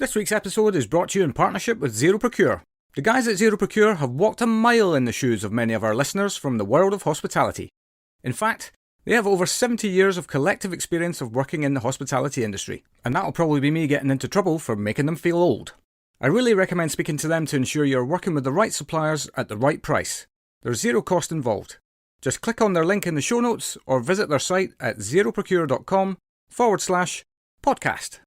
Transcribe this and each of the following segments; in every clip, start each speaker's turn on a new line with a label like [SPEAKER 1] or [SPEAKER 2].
[SPEAKER 1] This week's episode is brought to you in partnership with Zero Procure. The guys at Zero Procure have walked a mile in the shoes of many of our listeners from the world of hospitality. In fact, they have over 70 years of collective experience of working in the hospitality industry, and that'll probably be me getting into trouble for making them feel old. I really recommend speaking to them to ensure you're working with the right suppliers at the right price. There's zero cost involved. Just click on their link in the show notes or visit their site at zeroprocure.com/podcast.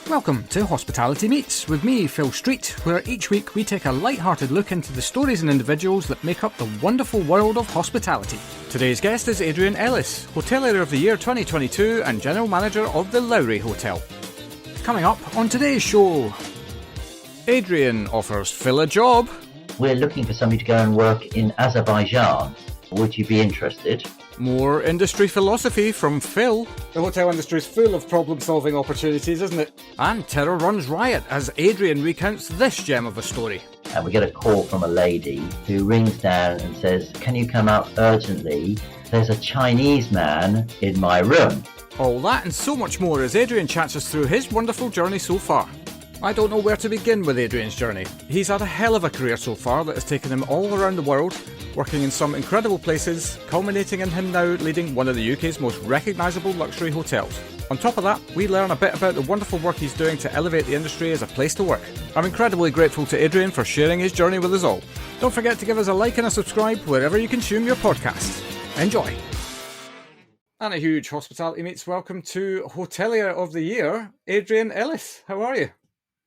[SPEAKER 1] Welcome to Hospitality Meets with me, Phil Street, where each week we take a light-hearted look into the stories and individuals that make up the wonderful world of hospitality. Today's guest is Adrian Ellis, Hotelier of the Year 2022 and General Manager of the Lowry Hotel. Coming up on today's show, Adrian offers Phil a job.
[SPEAKER 2] We're looking for somebody to go and work in Azerbaijan. Would you be interested?
[SPEAKER 1] More industry philosophy from Phil. The hotel industry is full of problem-solving opportunities, isn't it? And terror runs riot as Adrian recounts this gem of a story.
[SPEAKER 2] And we get a call from a lady who rings down and says, "Can you come up urgently? There's a Chinese man in my room."
[SPEAKER 1] All that and so much more as Adrian chats us through his wonderful journey so far. I don't know where to begin with Adrian's journey. He's had a hell of a career so far that has taken him all around the world, working in some incredible places, culminating in him now leading one of the UK's most recognisable luxury hotels. On top of that, we learn a bit about the wonderful work he's doing to elevate the industry as a place to work. I'm incredibly grateful to Adrian for sharing his journey with us all. Don't forget to give us a like and a subscribe wherever you consume your podcasts. Enjoy! And a huge Hospitality Meets welcome to Hotelier of the Year, Adrian Ellis. How are you?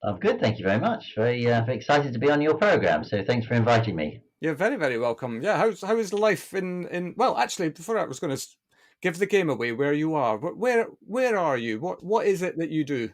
[SPEAKER 2] I'm good, thank you very much. Very excited to be on your programme, so thanks for inviting me.
[SPEAKER 1] You're very, very welcome. Yeah, how is life in well, actually, before I was going to give the game away where you are. But where are you? What is it that you do?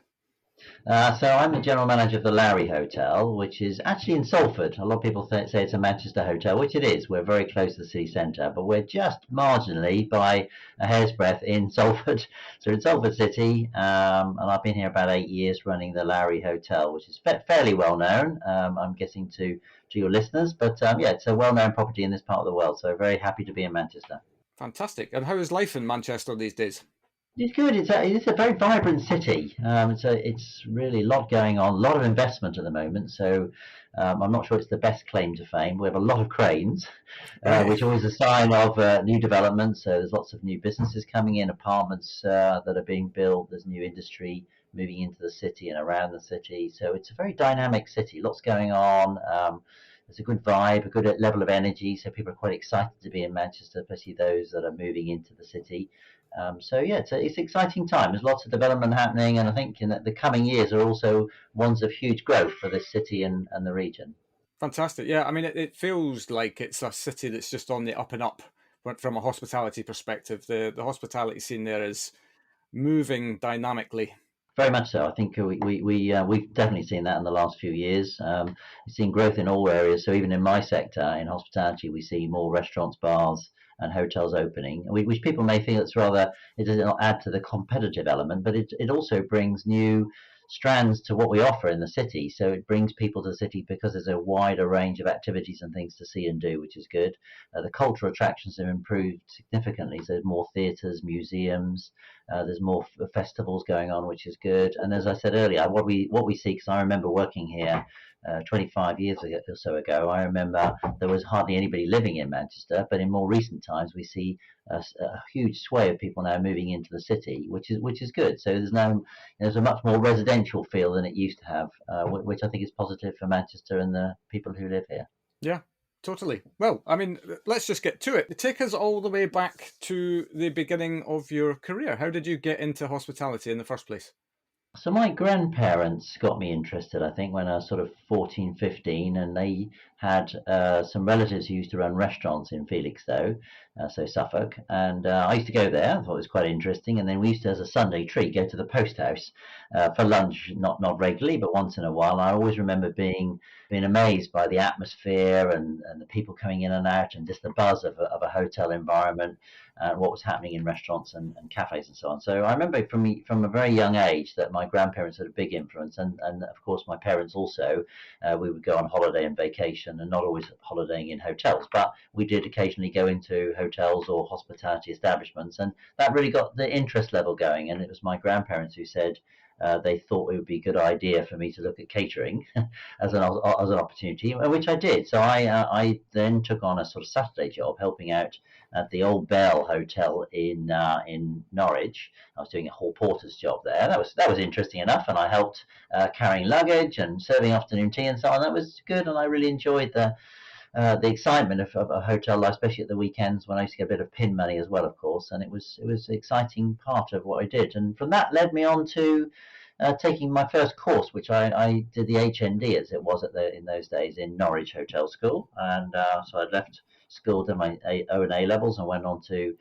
[SPEAKER 2] So I'm the general manager of the Lowry Hotel, which is actually in Salford. A lot of people say it's a Manchester hotel, which it is. We're very close to the city centre, but we're just marginally by a hair's breadth in Salford. So in Salford City, and I've been here about 8 years running the Lowry Hotel, which is fairly well known, I'm guessing to your listeners. But yeah, it's a well-known property in this part of the world, so very happy to be in Manchester.
[SPEAKER 1] Fantastic. And how is life in Manchester these days?
[SPEAKER 2] It's good. It's a very vibrant city. It's really a lot going on, a lot of investment at the moment. So I'm not sure it's the best claim to fame. We have a lot of cranes, which is always a sign of new development. So there's lots of new businesses coming in, apartments that are being built. There's new industry moving into the city and around the city. So it's a very dynamic city. Lots going on. There's a good vibe, a good level of energy. So people are quite excited to be in Manchester, especially those that are moving into the city. So yeah, it's an exciting time. There's lots of development happening, and I think in the coming years are also ones of huge growth for this city and the region.
[SPEAKER 1] Fantastic. Yeah, I mean, it feels like it's a city that's just on the up and up from a hospitality perspective. The hospitality scene there is moving dynamically.
[SPEAKER 2] Very much so. I think we've definitely seen that in the last few years. We've seen growth in all areas. So even in my sector, in hospitality, we see more restaurants, bars, and hotels opening, which people may feel it does not add to the competitive element, but it also brings new strands to what we offer in the city. So it brings people to the city because there's a wider range of activities and things to see and do, which is good. The cultural attractions have improved significantly. So there's more theatres, museums, there's more festivals going on, which is good. And as I said earlier, what we see, because I remember working here 25 years or so ago, I remember there was hardly anybody living in Manchester, but in more recent times we see a huge sway of people now moving into the city, which is good. So there's a much more residential feel than it used to have, which I think is positive for Manchester and the people who live here.
[SPEAKER 1] Yeah, totally. Well, I mean, let's just get to it. Take us all the way back to the beginning of your career. How did you get into hospitality in the first place?
[SPEAKER 2] So my grandparents got me interested, I think, when I was sort of 14, 15, and they had some relatives who used to run restaurants in Felixstowe, so Suffolk, and I used to go there. I thought it was quite interesting, and then we used to, as a Sunday treat, go to the post house for lunch, not regularly, but once in a while. I always remember being amazed by the atmosphere and the people coming in and out, and just the buzz of a hotel environment, what was happening in restaurants and cafes and so on. So I remember from a very young age that my grandparents had a big influence, and of course my parents also. We would go on holiday and vacation, and not always holidaying in hotels, but we did occasionally go into hotels or hospitality establishments, and that really got the interest level going. And it was my grandparents who said, they thought it would be a good idea for me to look at catering as an opportunity, which I did. So I then took on a sort of Saturday job helping out at the Old Bell Hotel in Norwich. I was doing a hall porter's job there. That was interesting enough, and I helped carrying luggage and serving afternoon tea and so on. That was good, and I really enjoyed the excitement of a hotel life, especially at the weekends when I used to get a bit of pin money as well, of course. And it was an exciting part of what I did. And from that led me on to taking my first course, which I did the HND as it was in those days in Norwich Hotel School. And so I left school, did my O and A levels, and went on to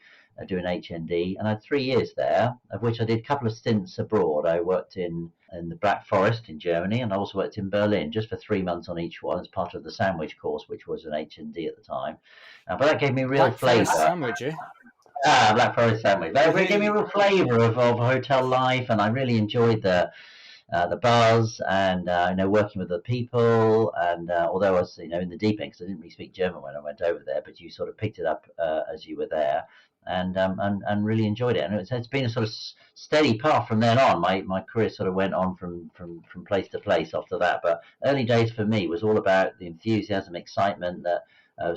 [SPEAKER 2] do an HND. And I had 3 years there, of which I did a couple of stints abroad. I worked in the Black Forest in Germany, and I also worked in Berlin just for 3 months on each one as part of the sandwich course, which was an HND at the time. But that gave me real
[SPEAKER 1] Black Forest
[SPEAKER 2] flavour.
[SPEAKER 1] sandwich, eh?
[SPEAKER 2] Black Forest sandwich. That really gave me a real flavour of hotel life, and I really enjoyed the buzz and working with the people. And although I was in the deep end, because I didn't really speak German when I went over there, but you sort of picked it up as you were there. And really enjoyed it, and it's been a sort of steady path from then on. My career sort of went on from place to place after that. But early days for me was all about the enthusiasm, excitement that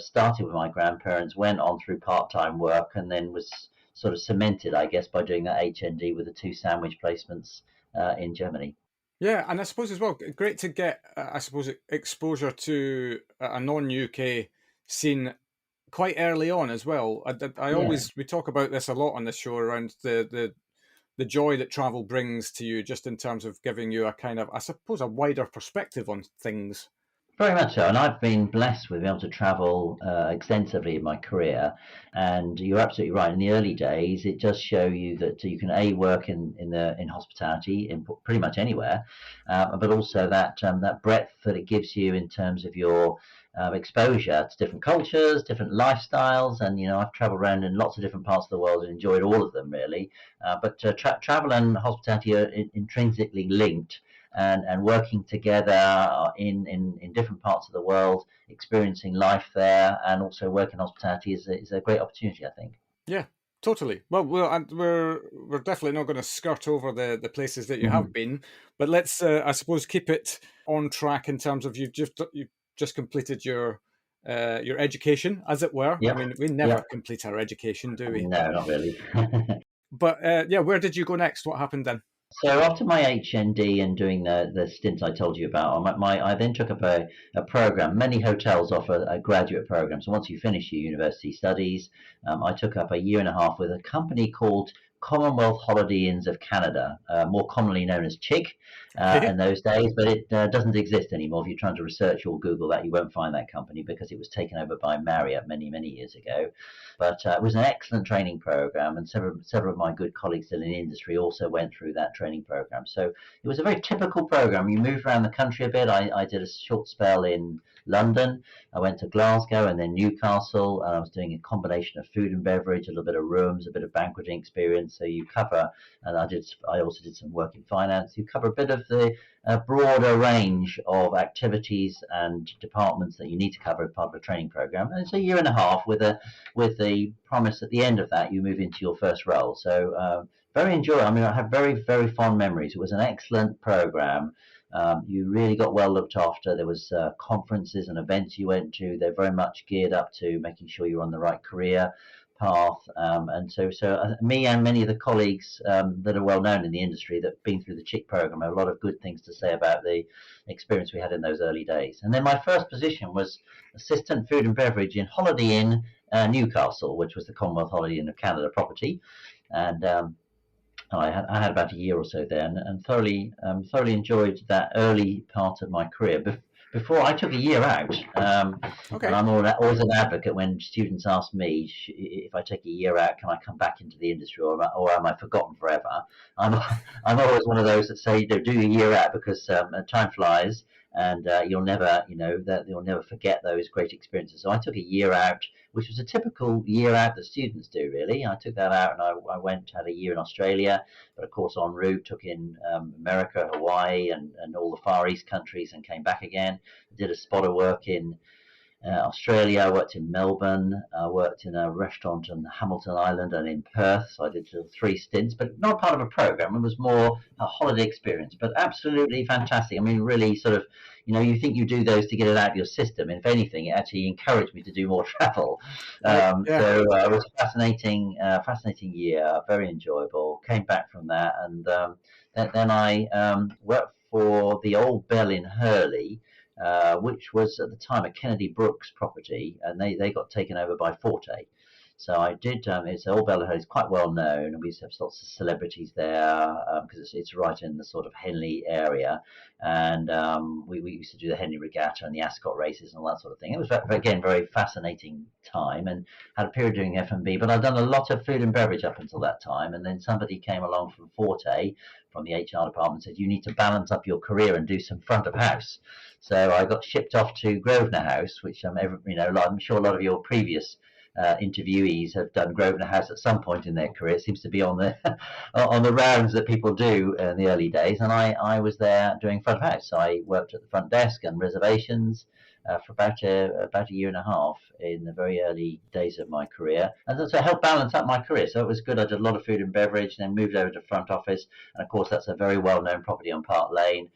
[SPEAKER 2] started with my grandparents, went on through part-time work, and then was sort of cemented, I guess, by doing that HND with the 2 sandwich placements in Germany.
[SPEAKER 1] Yeah, and I suppose as well, great to get, I suppose, exposure to a non-UK scene quite early on as well. We talk about this a lot on this show around the joy that travel brings to you, just in terms of giving you a kind of, I suppose, a wider perspective on things.
[SPEAKER 2] Very much so, and I've been blessed with being able to travel extensively in my career. And you're absolutely right. In the early days, it does show you that you can work in hospitality in pretty much anywhere, but also that breadth that it gives you in terms of your exposure to different cultures, different lifestyles. And I've traveled around in lots of different parts of the world and enjoyed all of them really. But travel and hospitality are intrinsically linked. And working together in different parts of the world, experiencing life there, and also working hospitality is a great opportunity, I think.
[SPEAKER 1] Yeah, totally. Well, we're definitely not going to skirt over the places that you have been, but let's, I suppose, keep it on track in terms of you've just completed your education, as it were.
[SPEAKER 2] Yep.
[SPEAKER 1] I mean, we never complete our education, do we?
[SPEAKER 2] No, not really.
[SPEAKER 1] But where did you go next? What happened then?
[SPEAKER 2] So after my HND and doing the stint I told you about, I then took up a program. Many hotels offer a graduate program. So once you finish your university studies, I took up a year and a half with a company called Commonwealth Holiday Inns of Canada, more commonly known as CHIG in those days, but it doesn't exist anymore. If you're trying to research or Google that, you won't find that company because it was taken over by Marriott many, many years ago. But it was an excellent training program, and several of my good colleagues still in the industry also went through that training program. So it was a very typical program. You moved around the country a bit. I did a short spell in London. I went to Glasgow and then Newcastle, and I was doing a combination of food and beverage, a little bit of rooms, a bit of banqueting experience. So you cover, and I also did some work in finance. You cover a bit of the broader range of activities and departments that you need to cover as part of a training program. And it's a year and a half with the promise at the end of that you move into your first role. So very enjoyable. I mean, I have very, very fond memories. It was an excellent program. You really got well looked after. There was conferences and events you went to. They're very much geared up to making sure you're on the right career path. And so me and many of the colleagues that are well known in the industry that have been through the CHIC program have a lot of good things to say about the experience we had in those early days. And then my first position was assistant food and beverage in Holiday Inn Newcastle, which was the Commonwealth Holiday Inn of Canada property. And I had about a year or so there, and thoroughly enjoyed that early part of my career. Before I took a year out,
[SPEAKER 1] Okay.
[SPEAKER 2] and I'm always an advocate when students ask me if I take a year out, can I come back into the industry, or am I forgotten forever? I'm always one of those that say, do a year out because time flies, and you'll never forget those great experiences. So I took a year out, which was a typical year out that students do, really. I took that out and I went, had a year in Australia, but of course en route took in America, Hawaii, and all the Far East countries, and came back again. Did a spot of work in Australia. I worked in Melbourne. I worked in a restaurant on Hamilton Island and in Perth. So I did 3 stints, but not part of a program. It was more a holiday experience, but absolutely fantastic. I mean, really sort of, you think you do those to get it out of your system. If anything, it actually encouraged me to do more travel.
[SPEAKER 1] Right. Yeah.
[SPEAKER 2] So it was a fascinating year, very enjoyable. Came back from that, and then I worked for the Old Bell in Hurley, which was at the time a Kennedy Brooks property, and they got taken over by Forte. So I did. It's Old Bell is quite well known, and we used to have lots of celebrities there because it's right in the sort of Henley area, and we used to do the Henley Regatta and the Ascot races and all that sort of thing. It was again very fascinating time, and had a period doing F&B. But I'd done a lot of food and beverage up until that time, and then somebody came along from Forte, from the HR department, said you need to balance up your career and do some front of house. So I got shipped off to Grosvenor House, which I'm sure a lot of your previous interviewees have done Grosvenor House at some point in their career. It seems to be on the on the rounds that people do in the early days, and I was there doing front of house. So I worked at the front desk and reservations for about a year and a half in the very early days of my career, and so it helped balance up my career. So it was good. I did a lot of food and beverage, then moved over to front office, and of course that's a very well-known property on Park Lane.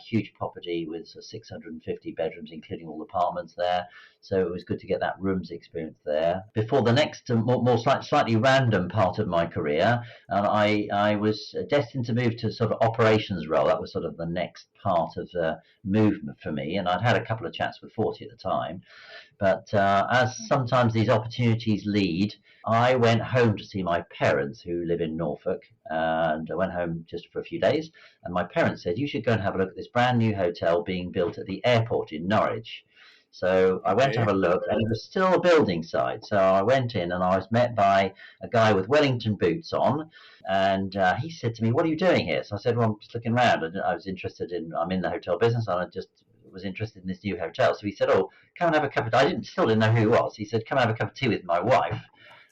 [SPEAKER 2] Huge property with 650 bedrooms, including all the apartments there. So it was good to get that rooms experience there. Before the next slightly random part of my career, I was destined to move to sort of operations role. That was sort of the next part of the movement for me. And I'd had a couple of chats with Forty at the time. But as sometimes these opportunities lead, I went home to see my parents who live in Norfolk, and I went home just for a few days. And my parents said, you should go and have a look at this brand new hotel being built at the airport in Norwich. So I went to have a look, and it was still a building site. So I went in, and I was met by a guy with Wellington boots on, and he said to me, what are you doing here? So I said, well, I'm just looking around. I was I'm in the hotel business, and I just was interested in this new hotel. So he said, oh, come and have a cup of tea. Still didn't know who he was. He said, come and have a cup of tea with my wife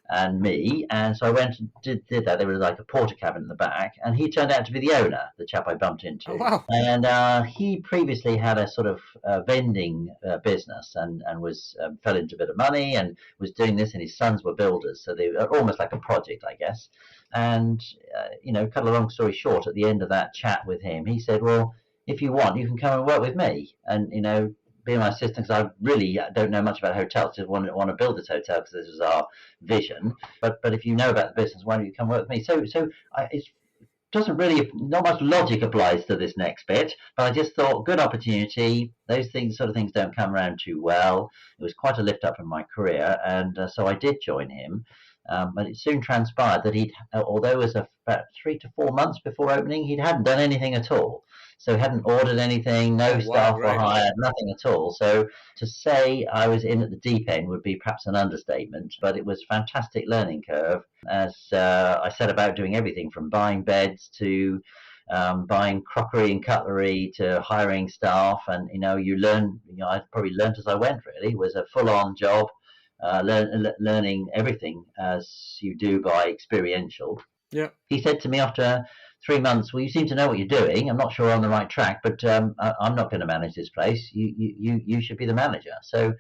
[SPEAKER 2] and me. And so I went and did that. There was like a porter cabin in the back, and he turned out to be the owner, the chap I bumped into.
[SPEAKER 1] Oh, wow.
[SPEAKER 2] And he previously had a sort of vending business, and was fell into a bit of money and was doing this, and his sons were builders. So they were almost like a project, I guess. And, cut a long story short, at the end of that chat with him, he said, well, if you want, you can come and work with me and, be my assistant, because I really don't know much about hotels. Just want to build this hotel because this is our vision. But if you know about the business, why don't you come work with me? So it doesn't really, not much logic applies to this next bit. But I just thought, good opportunity. Those sort of things don't come around too well. It was quite a lift up in my career, and so I did join him. But it soon transpired that although it was about 3 to 4 months before opening, he hadn't done anything at all. So he hadn't ordered anything, no staff were hired, nothing at all. So to say I was in at the deep end would be perhaps an understatement, but it was a fantastic learning curve as I set about doing everything from buying beds to buying crockery and cutlery to hiring staff. And, you learn, I probably learned as I went, really. It was a full-on job. Learning everything as you do by experiential.
[SPEAKER 1] Yeah.
[SPEAKER 2] He said to me after 3 months, well, you seem to know what you're doing. I'm not sure we're on the right track, but I'm not going to manage this place. You should be the manager. So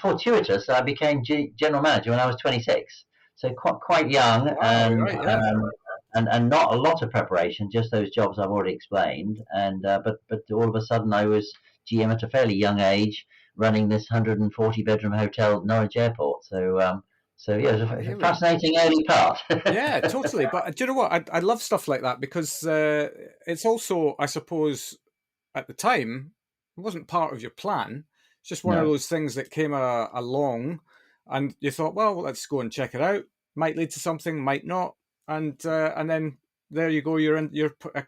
[SPEAKER 2] fortuitous. I became general manager when I was 26. So quite young.
[SPEAKER 1] Wow,
[SPEAKER 2] and
[SPEAKER 1] right, yeah.
[SPEAKER 2] And not a lot of preparation, just those jobs I've already explained. And but all of a sudden I was GM at a fairly young age, running this 140 bedroom hotel at Norwich Airport. So yeah, it was a fascinating early part.
[SPEAKER 1] Yeah, totally. But do you know what? I love stuff like that because it's also, I suppose, at the time, it wasn't part of your plan. It's just one of those things that came along, and you thought, well, let's go and check it out. Might lead to something, might not, and then there you go. You're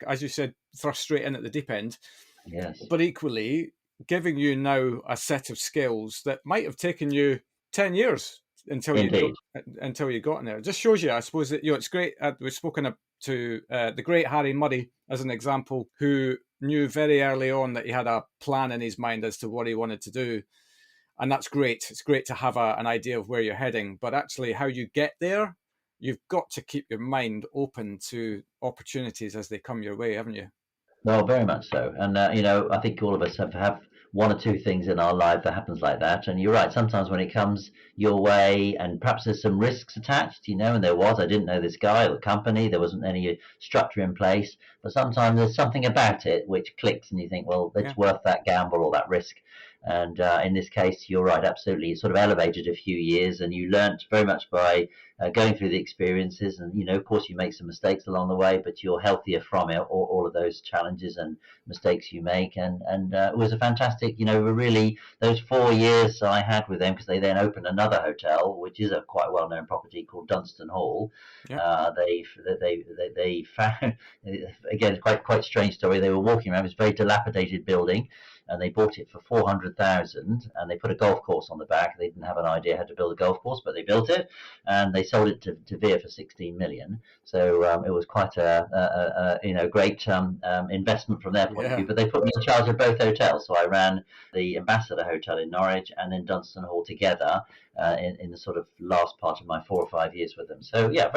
[SPEAKER 1] as you said, thrust straight in at the deep end.
[SPEAKER 2] Yes.
[SPEAKER 1] But equally, giving you now a set of skills that might have taken you 10 years until you got in there. It just shows you, I suppose, that it's great. We've spoken to the great Harry Murray as an example, who knew very early on that he had a plan in his mind as to what he wanted to do. And that's great. It's great to have an idea of where you're heading. But actually, how you get there, you've got to keep your mind open to opportunities as they come your way, haven't you?
[SPEAKER 2] Well, very much so. And, I think all of us have one or two things in our life that happens like that. And you're right, sometimes when it comes your way, and perhaps there's some risks attached, and there was. I didn't know this guy or the company. There wasn't any structure in place. But sometimes there's something about it which clicks, and you think, well, it's worth that gamble or that risk. And in this case, you're right, absolutely. It sort of elevated a few years, and you learnt very much by going through the experiences. And, of course, you make some mistakes along the way, but you're healthier from it, all of those challenges and mistakes you make. And it was a fantastic, really, those 4 years I had with them, because they then opened another hotel, which is a quite well-known property called Dunstan Hall. They found, again, quite strange story. They were walking around this very dilapidated building, and they bought it for 400,000, and they put a golf course on the back. They didn't have an idea how to build a golf course, but they built it, and they sold it to Veer for 16 million. So it was quite a great investment from their point of view. But they put me in charge of both hotels, so I ran the Ambassador Hotel in Norwich and then Dunstan Hall together in the sort of last part of my 4 or 5 years with them. So yeah,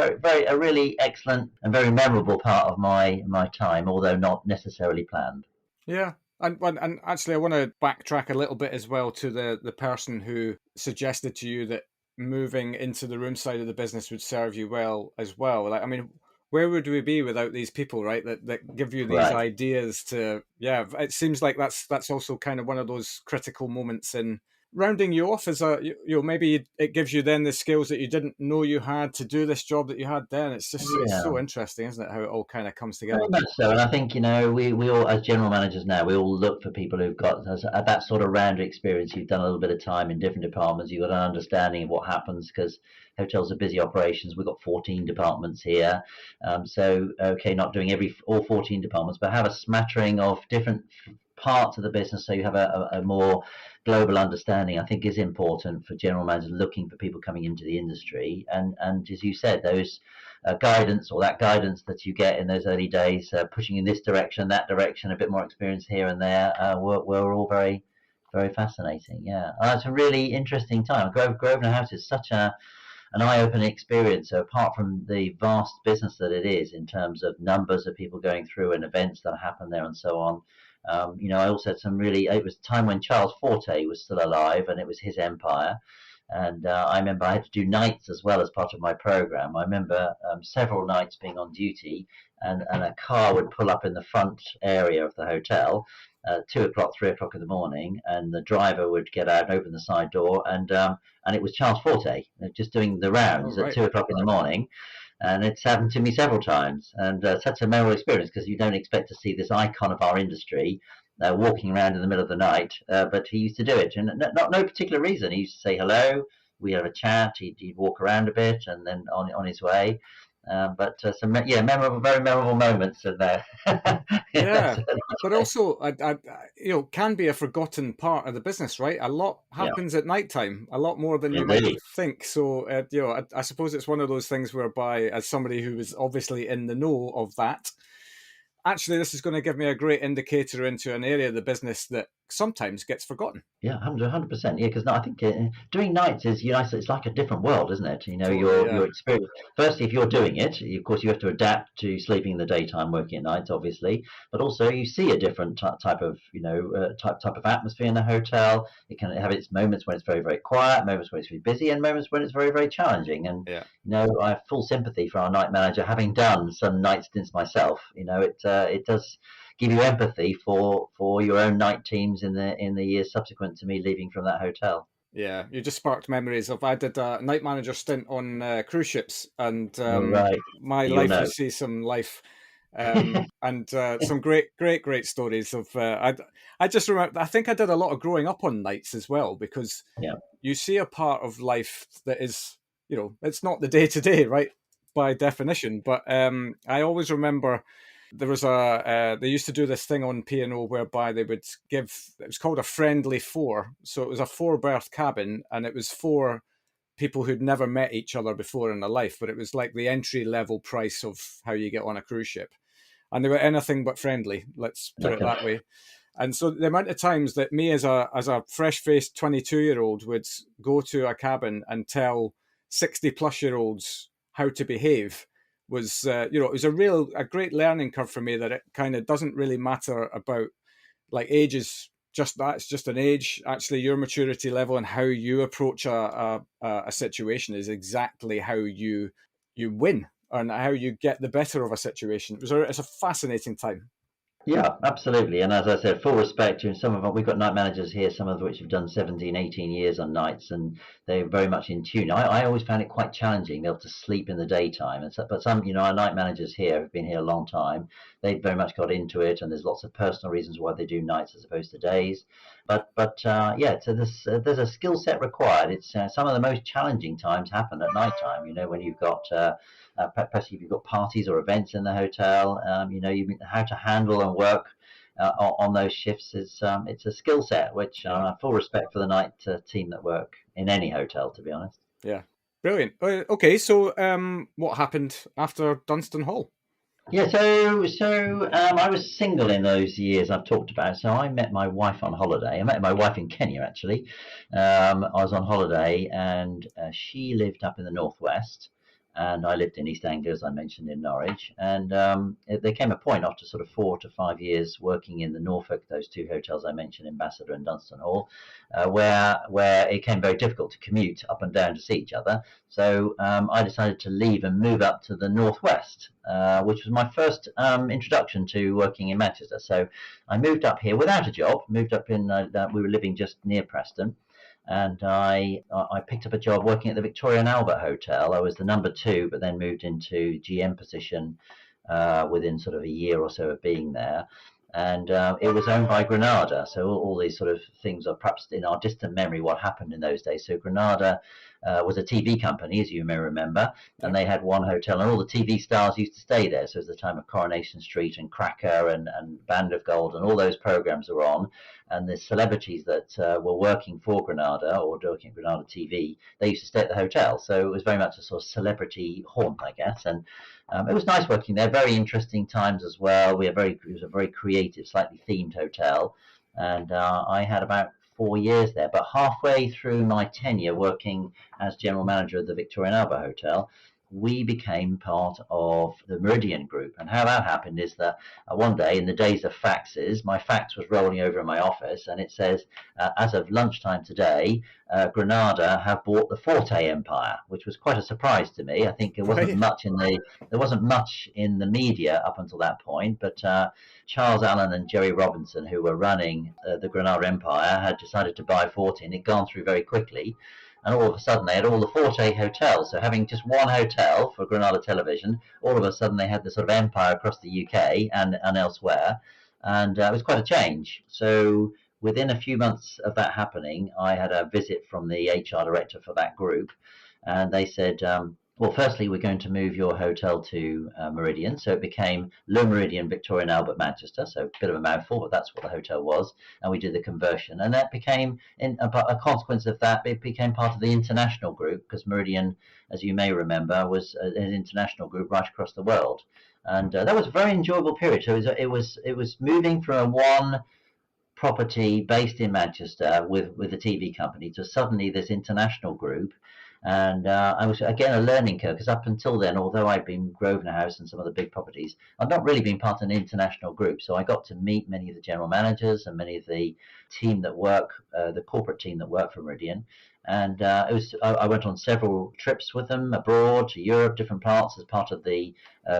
[SPEAKER 2] a really excellent and very memorable part of my time, although not necessarily planned.
[SPEAKER 1] Yeah. And actually, I want to backtrack a little bit as well to the person who suggested to you that moving into the room side of the business would serve you well as well. Like, I mean, where would we be without these people, right? That give you these ideas to, it seems like that's also kind of one of those critical moments in rounding you off as maybe it gives you then the skills that you didn't know you had to do this job that you had then. It's just it's so interesting, isn't it, how it all kind of comes together?
[SPEAKER 2] Very much so, and I think we all, as general managers now, we all look for people who've got that sort of rounder experience. You've done a little bit of time in different departments. You've got an understanding of what happens, because hotels are busy operations. We've got 14 departments here, so not doing all 14 departments, but have a smattering of different parts of the business, so you have a more global understanding, I think, is important for general managers looking for people coming into the industry. And as you said, those guidance, or that guidance that you get in those early days, pushing in this direction, that direction, a bit more experience here and there, were all very, very fascinating. Yeah, it's a really interesting time. Grosvenor House is such an eye-opening experience. So apart from the vast business that it is in terms of numbers of people going through and events that happen there and so on, I also had it was a time when Charles Forte was still alive, and it was his empire. And I remember I had to do nights as well as part of my program. I remember several nights being on duty, and a car would pull up in the front area of the hotel at 2 o'clock, 3 o'clock in the morning, and the driver would get out and open the side door, and it was Charles Forte just doing the rounds at 2 o'clock in the morning. And it's happened to me several times, and such a memorable experience, because you don't expect to see this icon of our industry walking around in the middle of the night, but he used to do it, and no particular reason. He used to say hello, we'd have a chat, he'd walk around a bit, and then on his way. But some very memorable moments in there.
[SPEAKER 1] But also, can be a forgotten part of the business, right? A lot happens at nighttime, a lot more than you might think. So, I suppose it's one of those things whereby, as somebody who was obviously in the know of that, actually, this is going to give me a great indicator into an area of the business that sometimes gets forgotten.
[SPEAKER 2] Yeah, 100%. Yeah, because I think doing nights is, it's like a different world, isn't it? Your experience. Firstly, if you're doing it, of course, you have to adapt to sleeping in the daytime, working at night, obviously. But also, you see a different type of, type of atmosphere in the hotel. It can have its moments when it's very, very quiet, moments when it's very busy, and moments when it's very, very challenging. And I have full sympathy for our night manager, having done some night stints myself. It does give you empathy for your own night teams in the years subsequent to me leaving from that hotel.
[SPEAKER 1] Yeah, you just sparked memories of, I did a night manager stint on cruise ships, and my life, you see some life, and some great stories of. I just remember, I think I did a lot of growing up on nights as well, because you see a part of life that is, it's not the day to day, right, by definition. But I always remember. There was they used to do this thing on P&O whereby they would give, it was called a friendly four. So it was a 4-berth cabin, and it was for people who'd never met each other before in their life, but it was like the entry level price of how you get on a cruise ship. And they were anything but friendly, let's put it that way. And so the amount of times that me as a fresh-faced 22-year-old would go to a cabin and tell 60-plus-year-olds how to behave was, it was a great learning curve for me, that it kind of doesn't really matter about like ages just that's just an age. Actually, your maturity level and how you approach a situation is exactly how you win and how you get the better of a situation. It's a fascinating time.
[SPEAKER 2] Yeah, absolutely. And as I said, full respect to some of them. We've got night managers here, some of which have done 17, 18 years on nights, and they're very much in tune. I always found it quite challenging, be able to sleep in the daytime. And so, but some, our night managers here have been here a long time. They've very much got into it, and there's lots of personal reasons why they do nights as opposed to days. Yeah, so there's a skill set required. It's some of the most challenging times happen at night time. When you've got especially if you've got parties or events in the hotel, how to handle and work on those shifts is it's a skill set which full respect for the night team that work in any hotel, to be honest.
[SPEAKER 1] Yeah, brilliant. Okay, so what happened after Dunstan Hall?
[SPEAKER 2] Yeah, so I was single in those years I've talked about. So I met my wife on holiday. I met my wife in Kenya, actually. I was on holiday, and she lived up in the northwest, and I lived in East Anglia, as I mentioned, in Norwich. And there came a point after sort of 4 to 5 years working in the Norfolk, those two hotels I mentioned, Ambassador and Dunstan Hall, where it became very difficult to commute up and down to see each other. So I decided to leave and move up to the northwest, which was my first introduction to working in Manchester. So I moved up here without a job. Moved up in we were living just near Preston, and I picked up a job working at the Victoria and Albert Hotel. I was the number 2, but then moved into GM position within sort of a year or so of being there. And it was owned by Granada. So all these sort of things are perhaps in our distant memory what happened in those days. So Granada was a TV company, as you may remember, and they had one hotel, and all the TV stars used to stay there. So it was the time of Coronation Street and Cracker and Band of Gold, and all those programs were on. And the celebrities that were working for Granada or working at Granada TV, they used to stay at the hotel. So it was very much a sort of celebrity haunt, I guess. And it was nice working there. Very interesting times as well. It was a very creative, slightly themed hotel, and I had about 4 years there. But halfway through my tenure working as general manager of the Victoria and Albert Hotel, we became part of the Meridian Group. And how that happened is that one day, in the days of faxes, my fax was rolling over in my office, and it says, as of lunchtime today, Granada have bought the Forte Empire, which was quite a surprise to me. I think there wasn't much in the media up until that point, but Charles Allen and Jerry Robinson, who were running the Granada Empire, had decided to buy Forte, and it'd gone through very quickly. And all of a sudden they had all the Forte hotels. So having just one hotel for Granada Television, all of a sudden they had this sort of empire across the UK and elsewhere. And it was quite a change. So within a few months of that happening, I had a visit from the HR director for that group. And they said, well, firstly, we're going to move your hotel to Meridian. So it became Le Meridian Victoria and Albert Manchester. So a bit of a mouthful, but that's what the hotel was. And we did the conversion. And that became, a consequence of that, it became part of the international group, because Meridian, as you may remember, was an international group right across the world. And that was a very enjoyable period. So it was moving from one property based in Manchester with a TV company to suddenly this international group. And I was, again, a learning curve, because up until then, although I'd been Grosvenor House and some of the big properties, I'd not really been part of an international group. So I got to meet many of the general managers and many of the team that work, the corporate team that work for Meridian. And I went on several trips with them abroad to Europe, different parts, as part of the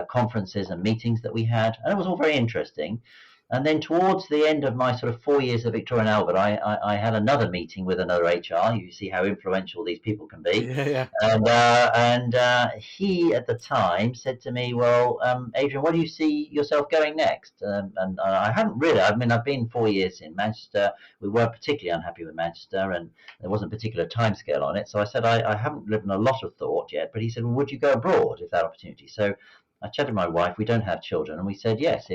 [SPEAKER 2] conferences and meetings that we had. And it was all very interesting. And then towards the end of my sort of 4 years at Victoria and Albert, I had another meeting with another HR. You see how influential these people can be.
[SPEAKER 1] Yeah.
[SPEAKER 2] And he, at the time, said to me, well, Adrian, where do you see yourself going next? And I hadn't really. I mean, I've been 4 years in Manchester. We weren't particularly unhappy with Manchester, and there wasn't a particular timescale on it. So I said, I haven't given a lot of thought yet. But he said, well, would you go abroad if that opportunity? So I chatted with my wife. We don't have children. And we said, yes,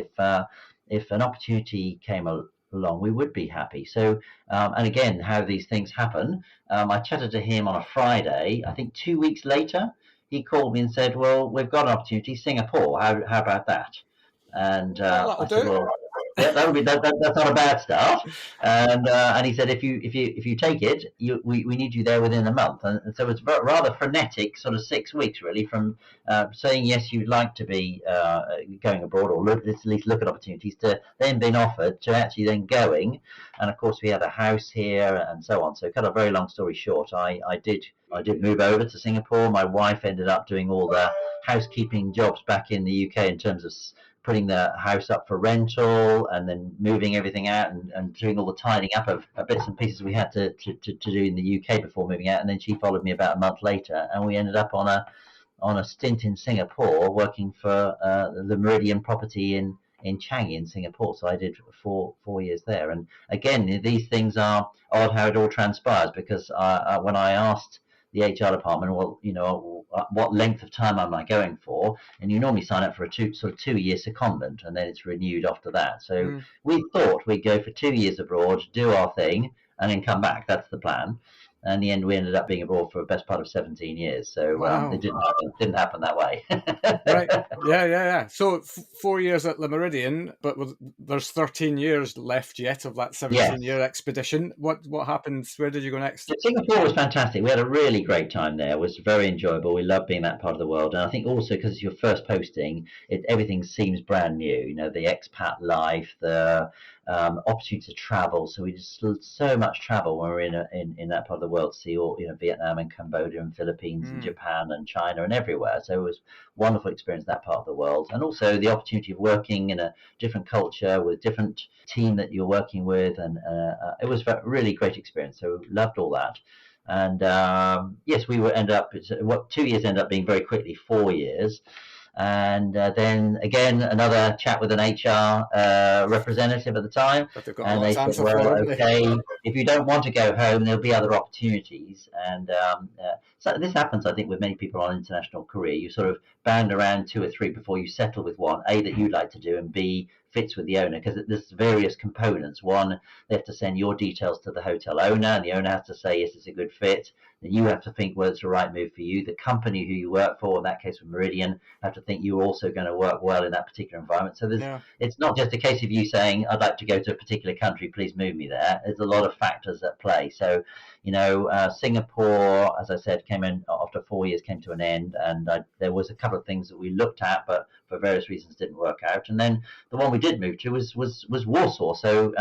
[SPEAKER 2] if an opportunity came along, we would be happy. So, and again, how these things happen, I chatted to him on a Friday. I think 2 weeks later, he called me and said, well, we've got an opportunity, Singapore. How about that? And I said, well, Yeah, that would be that's not a bad start. And he said if you take it, we need you there within a month. And so it's rather frenetic, sort of 6 weeks really, from saying yes you'd like to be going abroad or at least look at opportunities, to then being offered, to actually then going. And of course we had a house here and so on. So cut a very long story short, I did move over to Singapore. My wife ended up doing all the housekeeping jobs back in the UK in terms of putting the house up for rental and then moving everything out and doing all the tidying up of bits and pieces we had to do in the UK before moving out. And then she followed me about a month later, and we ended up on a stint in Singapore working for the Meridian property in Changi in Singapore. So I did four years there. And again, these things are odd how it all transpires, because when I asked the HR department, well, what length of time am I going for? And you normally sign up for a 2-year secondment, and then it's renewed after that. So we thought we'd go for 2 years abroad, do our thing, and then come back. That's the plan. And in the end, we ended up being abroad for the best part of 17 years. So
[SPEAKER 1] wow.
[SPEAKER 2] It didn't happen that way.
[SPEAKER 1] Right. Yeah. So 4 years at the Meridian, but there's 13 years left yet of that 17-year expedition. What happened? Where did you go next?
[SPEAKER 2] So Singapore was fantastic. We had a really great time there. It was very enjoyable. We loved being that part of the world. And I think also because it's your first posting, everything seems brand new. The expat life, the opportunity to travel. So we just so much travel when we're in that part of the world, to see all Vietnam and Cambodia and Philippines and Japan and China and everywhere. So it was a wonderful experience, that part of the world. And also the opportunity of working in a different culture with different team that you're working with, and it was a really great experience. So loved all that. And yes, we ended up 2 years ended up being very quickly 4 years. And then again, another chat with an HR representative at the time, and they said, well, okay, if you don't want to go home, there'll be other opportunities. And so this happens, I think, with many people on international career. You sort of bound around 2 or 3 before you settle with one, A, that you like to do, and B, fits with the owner, because there's various components. One, they have to send your details to the hotel owner, and the owner has to say, yes, it's a good fit. Then you have to think whether it's the right move for you. The company who you work for, in that case with Meridian, have to think you're also going to work well in that particular environment. So it's not just a case of you saying, I'd like to go to a particular country, please move me there. There's a lot of factors at play. So, Singapore, as I said, came in after 4 years, came to an end, and there was a couple of things that we looked at, but for various reasons didn't work out. And then the one we did move to was Warsaw. So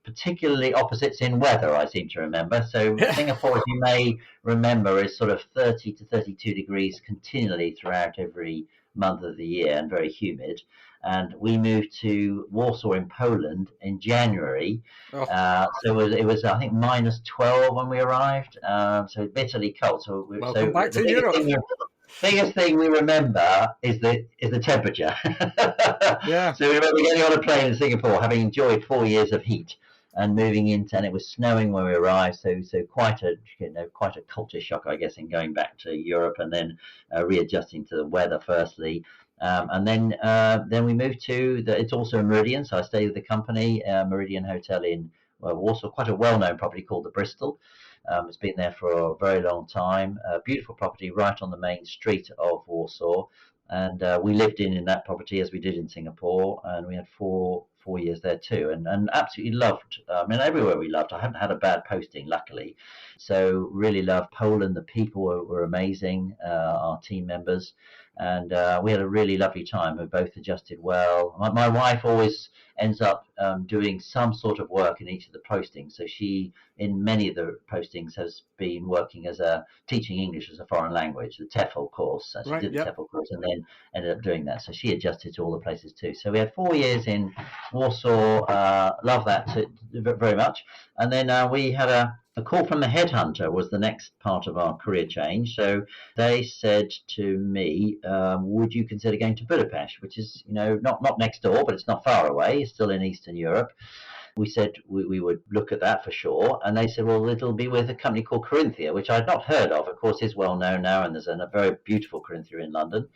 [SPEAKER 2] particularly opposites in weather, I seem to remember. So Singapore, as you may remember, is sort of 30 to 32 degrees continually throughout every month of the year, and very humid. And we moved to Warsaw in Poland in January. So it was I think -12 when we arrived. So bitterly cold. So
[SPEAKER 1] welcome back to Europe.
[SPEAKER 2] Biggest thing we remember is the temperature.
[SPEAKER 1] Yeah.
[SPEAKER 2] So we remember getting on a plane in Singapore, having enjoyed 4 years of heat, and moving into, and it was snowing when we arrived. So quite a culture shock, I guess, in going back to Europe, and then readjusting to the weather firstly. And then we moved to it's also a Meridian, so I stayed with the company, Meridian Hotel in Warsaw, quite a well-known property called the Bristol. It's been there for a very long time. A beautiful property right on the main street of Warsaw, and we lived in that property as we did in Singapore, and we had four years there too, and absolutely loved. Everywhere we loved. I haven't had a bad posting, luckily. So really loved Poland. The people were amazing, our team members, and we had a really lovely time. We both adjusted well. My wife always ends up doing some sort of work in each of the postings. So she, in many of the postings, has been working as teaching English as a foreign language, the TEFL course. She did the TEFL course and then ended up doing that. So she adjusted to all the places too. So we had 4 years in Warsaw. Love that very much. And then we had a call from a headhunter was the next part of our career change. So they said to me, would you consider going to Budapest, which is, not next door, but it's not far away. It's still in Eastern Europe. We said we would look at that for sure. And they said, well, it'll be with a company called Corinthia, which I'd not heard of. Of course, is well known now, and there's a very beautiful Corinthia in London.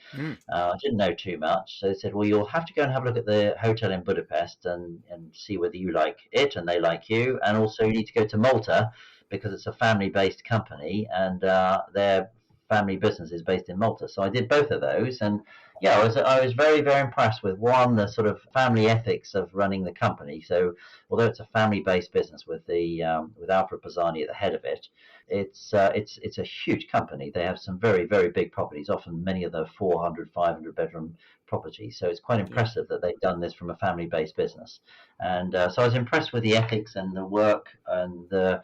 [SPEAKER 2] I didn't know too much. So they said, well, you'll have to go and have a look at the hotel in Budapest and see whether you like it and they like you. And also you need to go to Malta, because it's a family-based company, and their family business is based in Malta. So I did both of those, and Yeah, I was very, very impressed with one, the sort of family ethics of running the company. So although it's a family-based business with the with Alfred Pisani at the head of it, it's a huge company. They have some very, very big properties, often many of the 400, 500 bedroom properties. So it's quite
[SPEAKER 1] Yeah.
[SPEAKER 2] impressive that they've done this from a family-based business. And so I was impressed with the ethics and the work and the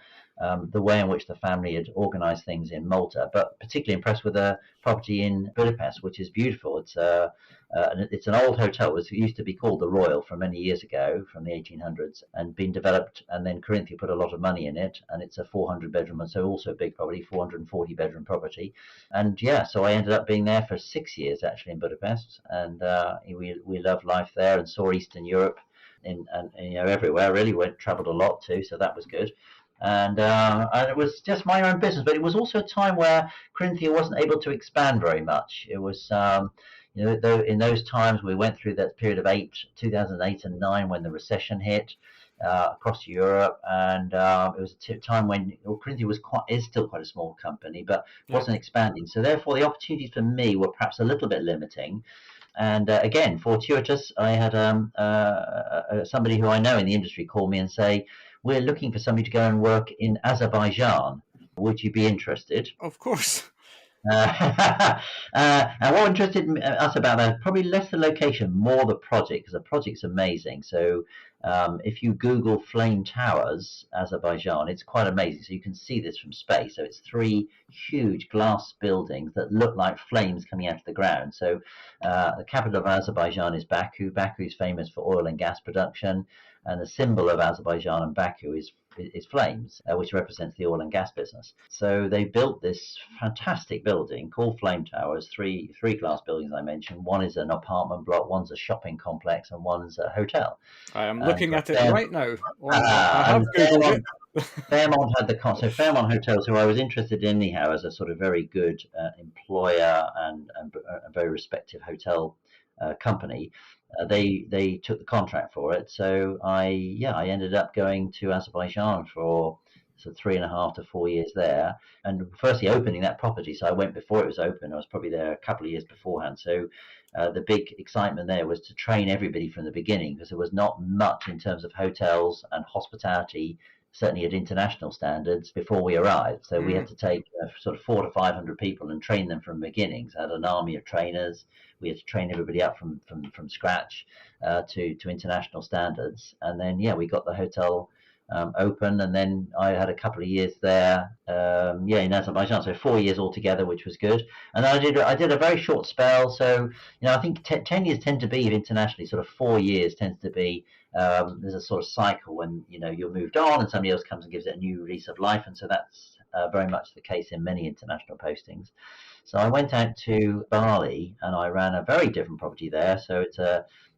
[SPEAKER 2] way in which the family had organised things in Malta, but particularly impressed with the property in Budapest, which is beautiful. It's an old hotel. It used to be called the Royal from many years ago, from the 1800s, and been developed. And then Corinthia put a lot of money in it, and it's a 400 bedroom, and so also a big property, 440 bedroom property. And yeah, so I ended up being there for 6 years actually in Budapest, and we loved life there and saw Eastern Europe. And everywhere really. We travelled a lot too, so that was good. And it was just my own business. But it was also a time where Corinthia wasn't able to expand very much. It was, though in those times we went through that period of 2008 and 9 when the recession hit across Europe, and it was a time when Corinthia is still quite a small company, but wasn't expanding. So therefore, the opportunities for me were perhaps a little bit limiting. And again, fortuitous, I had somebody who I know in the industry call me and say, "We're looking for somebody to go and work in Azerbaijan. Would you be interested?"
[SPEAKER 1] Of course.
[SPEAKER 2] And what interested us about that, probably less the location, more the project, because the project's amazing. So if you Google Flame Towers, Azerbaijan, it's quite amazing. So you can see this from space. So it's three huge glass buildings that look like flames coming out of the ground. So the capital of Azerbaijan is Baku. Baku is famous for oil and gas production. And the symbol of Azerbaijan and Baku is flames, which represents the oil and gas business. So they built this fantastic building called Flame Towers, three glass buildings I mentioned. One is an apartment block, one's a shopping complex, and one's a hotel.
[SPEAKER 1] I am
[SPEAKER 2] And
[SPEAKER 1] looking at it right now. I have
[SPEAKER 2] and
[SPEAKER 1] Googled it.
[SPEAKER 2] Fairmont had the so Fairmont Hotels, who I was interested in anyhow as a sort of very good employer and a very respected hotel company. They took the contract for it, so I ended up going to Azerbaijan for so 3.5 to 4 years there, and firstly opening that property. So I went before it was open. I was probably there a couple of years beforehand. So the big excitement there was to train everybody from the beginning, because there was not much in terms of hotels and hospitality, certainly at international standards, before we arrived. So we had to take sort of 400 to 500 people and train them from beginnings. I had an army of trainers. We had to train everybody up from scratch to international standards. And then, we got the hotel open, and then I had a couple of years there, in Azerbaijan, so 4 years altogether, which was good. And then I did a very short spell. So I think 10 years tend to be internationally, sort of 4 years tends to be. There's a sort of cycle when you're moved on and somebody else comes and gives it a new lease of life, and so that's very much the case in many international postings. So I went out to Bali and I ran a very different property there. So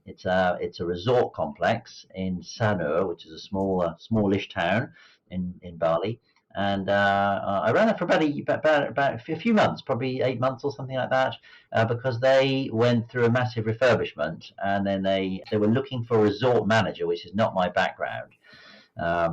[SPEAKER 2] it's a resort complex in Sanur, which is a smallish town in Bali. And I ran it for about a few months, probably 8 months or something like that, because they went through a massive refurbishment, and then they were looking for a resort manager, which is not my background.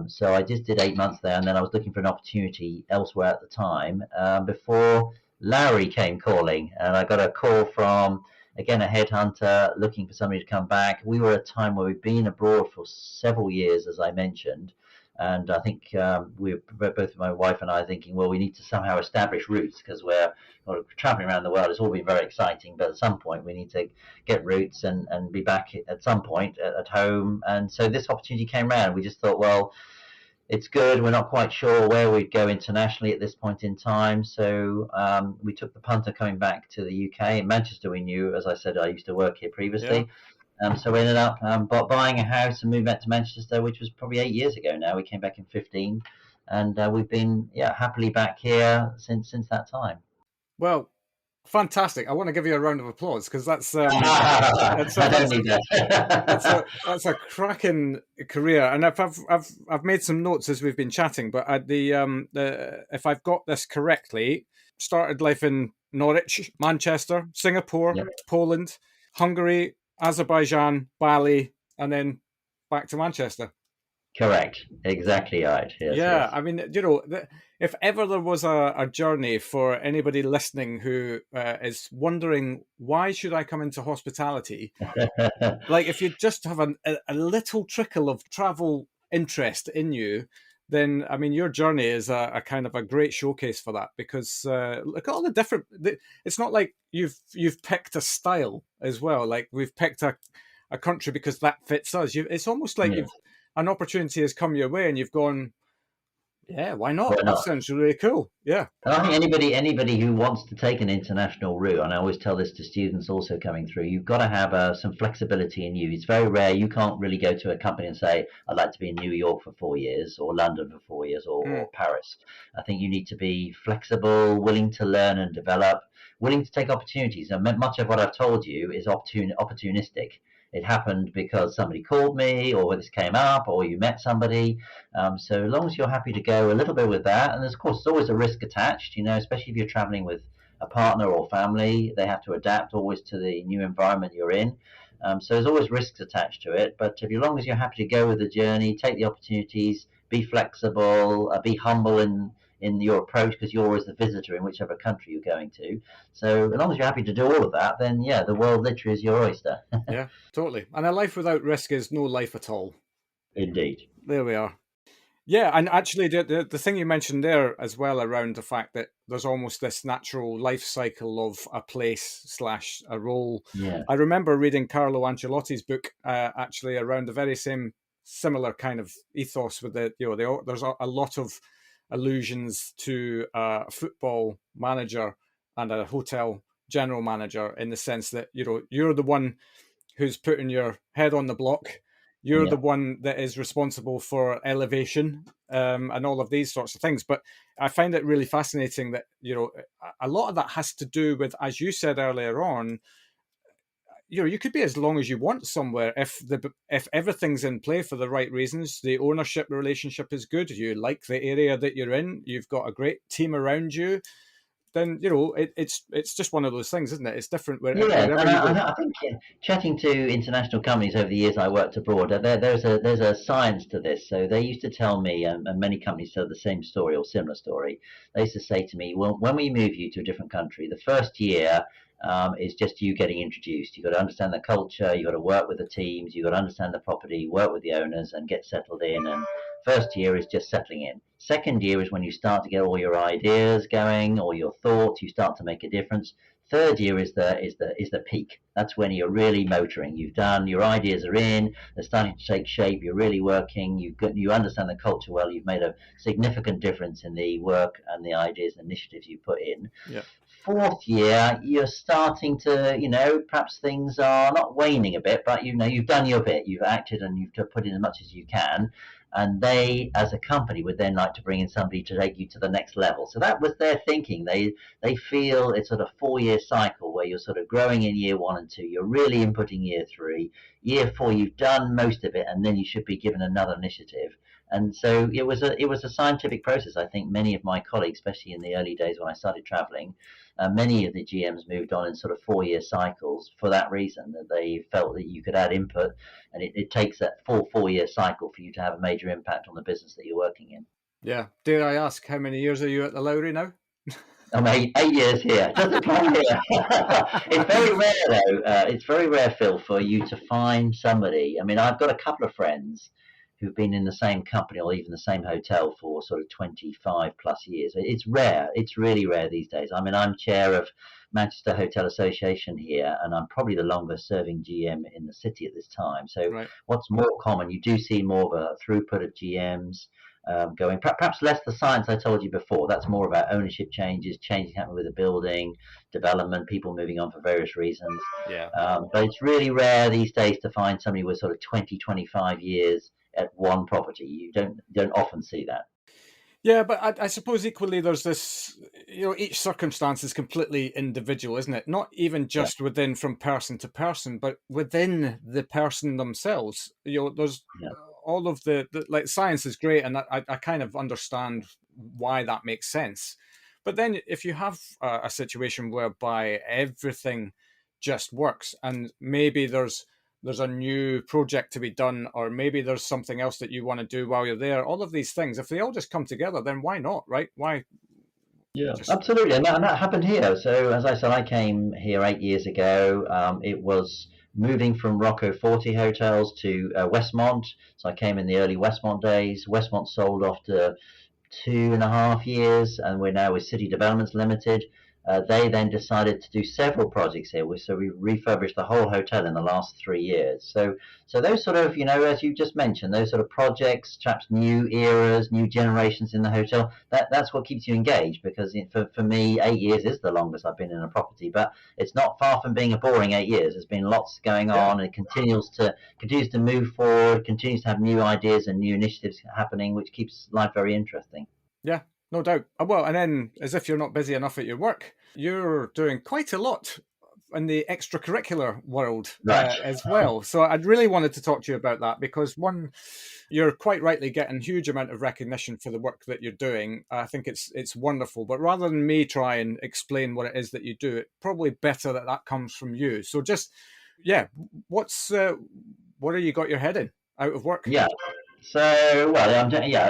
[SPEAKER 2] So I just did 8 months there, and then I was looking for an opportunity elsewhere at the time, before Lowry came calling, and I got a call from, again, a headhunter looking for somebody to come back. We were at a time where we'd been abroad for several years, as I mentioned. And I think we were, both my wife and I, thinking, well, we need to somehow establish roots, because we're traveling around the world. It's all been very exciting, but at some point we need to get roots and be back at some point at home. And so this opportunity came around. We just thought, well, it's good. We're not quite sure where we'd go internationally at this point in time. So we took the punt of coming back to the UK. In Manchester, we knew, as I said, I used to work here previously.
[SPEAKER 1] Yeah.
[SPEAKER 2] So we ended up buying a house and moving back to Manchester, which was probably 8 years ago now. We came back in 2015, and we've been happily back here since that time.
[SPEAKER 1] Well, fantastic! I want to give you a round of applause, because that's
[SPEAKER 2] I don't need that.
[SPEAKER 1] that's a cracking career. And I've made some notes as we've been chatting, but if I've got this correctly, started life in Norwich, Manchester, Singapore,
[SPEAKER 2] Yep.
[SPEAKER 1] Poland, Hungary, Azerbaijan, Bali, and then back to Manchester.
[SPEAKER 2] Correct. Exactly right. Yes,
[SPEAKER 1] Yeah,
[SPEAKER 2] yes.
[SPEAKER 1] I mean, you know, if ever there was a journey for anybody listening who is wondering why should I come into hospitality, like if you just have a little trickle of travel interest in you, then I mean your journey is a kind of a great showcase for that, because look at all the different. It's not like you've picked a style as well. Like we've picked a country because that fits us. It's almost like
[SPEAKER 2] Yeah.
[SPEAKER 1] you've an opportunity has come your way and you've gone, yeah, why not?
[SPEAKER 2] Why
[SPEAKER 1] That
[SPEAKER 2] not?
[SPEAKER 1] sounds really cool. Yeah.
[SPEAKER 2] And I think anybody who wants to take an international route, and I always tell this to students also coming through, you've got to have some flexibility in you. It's very rare. You can't really go to a company and say, I'd like to be in New York for 4 years, or London for 4 years,
[SPEAKER 1] Mm,
[SPEAKER 2] or Paris. I think you need to be flexible, willing to learn and develop, willing to take opportunities. And much of what I've told you is opportunistic. It happened because somebody called me, or this came up, or you met somebody. So as long as you're happy to go a little bit with that, and of course, there's always a risk attached, especially if you're traveling with a partner or family, they have to adapt always to the new environment you're in. So there's always risks attached to it. But as long as you're happy to go with the journey, take the opportunities, be flexible, be humble in your approach because you're always the visitor in whichever country you're going to. So as long as you're happy to do all of that, then yeah, the world literally is your oyster.
[SPEAKER 1] yeah, totally. And a life without risk is no life at all.
[SPEAKER 2] Indeed.
[SPEAKER 1] There we are. Yeah, and actually, the thing you mentioned there as well around the fact that there's almost this natural life cycle of a place slash a role.
[SPEAKER 2] Yeah.
[SPEAKER 1] I remember reading Carlo Ancelotti's book actually around the very same similar kind of ethos with there's a lot of allusions to a football manager and a hotel general manager, in the sense that you're the one who's putting your head on the block. You're the
[SPEAKER 2] Yeah.
[SPEAKER 1] one that is responsible for elevation, and all of these sorts of things. But I find it really fascinating that a lot of that has to do with, as you said earlier on, you could be as long as you want somewhere if everything's in play for the right reasons. The ownership relationship is good. You like the area that you're in. You've got a great team around you. Then it's just one of those things, isn't it? It's different
[SPEAKER 2] Yeah,
[SPEAKER 1] wherever
[SPEAKER 2] and
[SPEAKER 1] you go.
[SPEAKER 2] I think chatting to international companies over the years I worked abroad, there's a science to this. So they used to tell me, and many companies tell the same story or similar story. They used to say to me, well, when we move you to a different country, the first year is just you getting introduced. You've got to understand the culture, you've got to work with the teams, you've got to understand the property, work with the owners, and get settled in. And first year is just settling in. Second year is when you start to get all your ideas going, all your thoughts, you start to make a difference. Third year is the peak. That's when you're really motoring. You've done your ideas are in. They're starting to take shape. You're really working. You understand the culture well. You've made a significant difference in the work and the ideas and initiatives you put in.
[SPEAKER 1] Yeah.
[SPEAKER 2] Fourth year, you're starting to, perhaps things are not waning a bit, but you've done your bit. You've acted and you've put in as much as you can. And they, as a company, would then like to bring in somebody to take you to the next level. So that was their thinking. They feel it's sort of 4 year cycle where you're sort of growing in year 1 and 2. You're really inputting year 3. Year 4, you've done most of it, and then you should be given another initiative. And so it was a scientific process. I think many of my colleagues, especially in the early days when I started traveling, many of the GMs moved on in sort of 4 year cycles for that reason, that they felt that you could add input, and it takes that full 4 year cycle for you to have a major impact on the business that you're working in.
[SPEAKER 1] Yeah. Dare I ask, how many years are you at the Lowry now?
[SPEAKER 2] I'm 8 years here. Doesn't come here. It's very rare, though. It's very rare, Phil, for you to find somebody. I mean, I've got a couple of friends who've been in the same company or even the same hotel for sort of 25 plus years. It's rare. It's really rare these days. I mean, I'm chair of Manchester Hotel Association here, and I'm probably the longest serving GM in the city at this time. So
[SPEAKER 1] Right.
[SPEAKER 2] what's more common, you do see more of a throughput of GMs going. Perhaps less the science I told you before. That's more about ownership changes, changing happening with the building, development, people moving on for various reasons.
[SPEAKER 1] Yeah.
[SPEAKER 2] But it's really rare these days to find somebody with sort of 20, 25 years at one property. You don't often see that.
[SPEAKER 1] Yeah, but I suppose equally there's this, each circumstance is completely individual, isn't it? Not even
[SPEAKER 2] Yeah,
[SPEAKER 1] just within from person to person, but within the person themselves. There's
[SPEAKER 2] yeah,
[SPEAKER 1] all of the like science is great, and I kind of understand why that makes sense. But then if you have a situation whereby everything just works, and maybe there's there's a new project to be done, or maybe there's something else that you want to do while you're there. All of these things, if they all just come together, then why not, right? Why
[SPEAKER 2] Yeah,
[SPEAKER 1] just,
[SPEAKER 2] absolutely, and that happened here. So, as I said, I came here 8 years ago. It was moving from Rocco 40 hotels to Westmont. So I came in the early Westmont days. Westmont sold after 2.5 years, and we're now with City Developments Limited. They then decided to do several projects here, so we refurbished the whole hotel in the last 3 years. So those sort of, as you just mentioned, those sort of projects, perhaps new eras, new generations in the hotel. That's what keeps you engaged, because for me, 8 years is the longest I've been in a property, but it's not far from being a boring 8 years. There's been lots going
[SPEAKER 1] yeah,
[SPEAKER 2] on, and it continues to move forward, continues to have new ideas and new initiatives happening, which keeps life very interesting.
[SPEAKER 1] yeah, no doubt. Well, and then as if you're not busy enough at your work, you're doing quite a lot in the extracurricular world
[SPEAKER 2] Right.
[SPEAKER 1] as well. So I'd really wanted to talk to you about that, because one, you're quite rightly getting huge amount of recognition for the work that you're doing. I think it's wonderful. But rather than me try and explain what it is that you do, it's probably better that that comes from you. So just, yeah, what have you got your head in out of work?
[SPEAKER 2] Yeah. So, well, I'm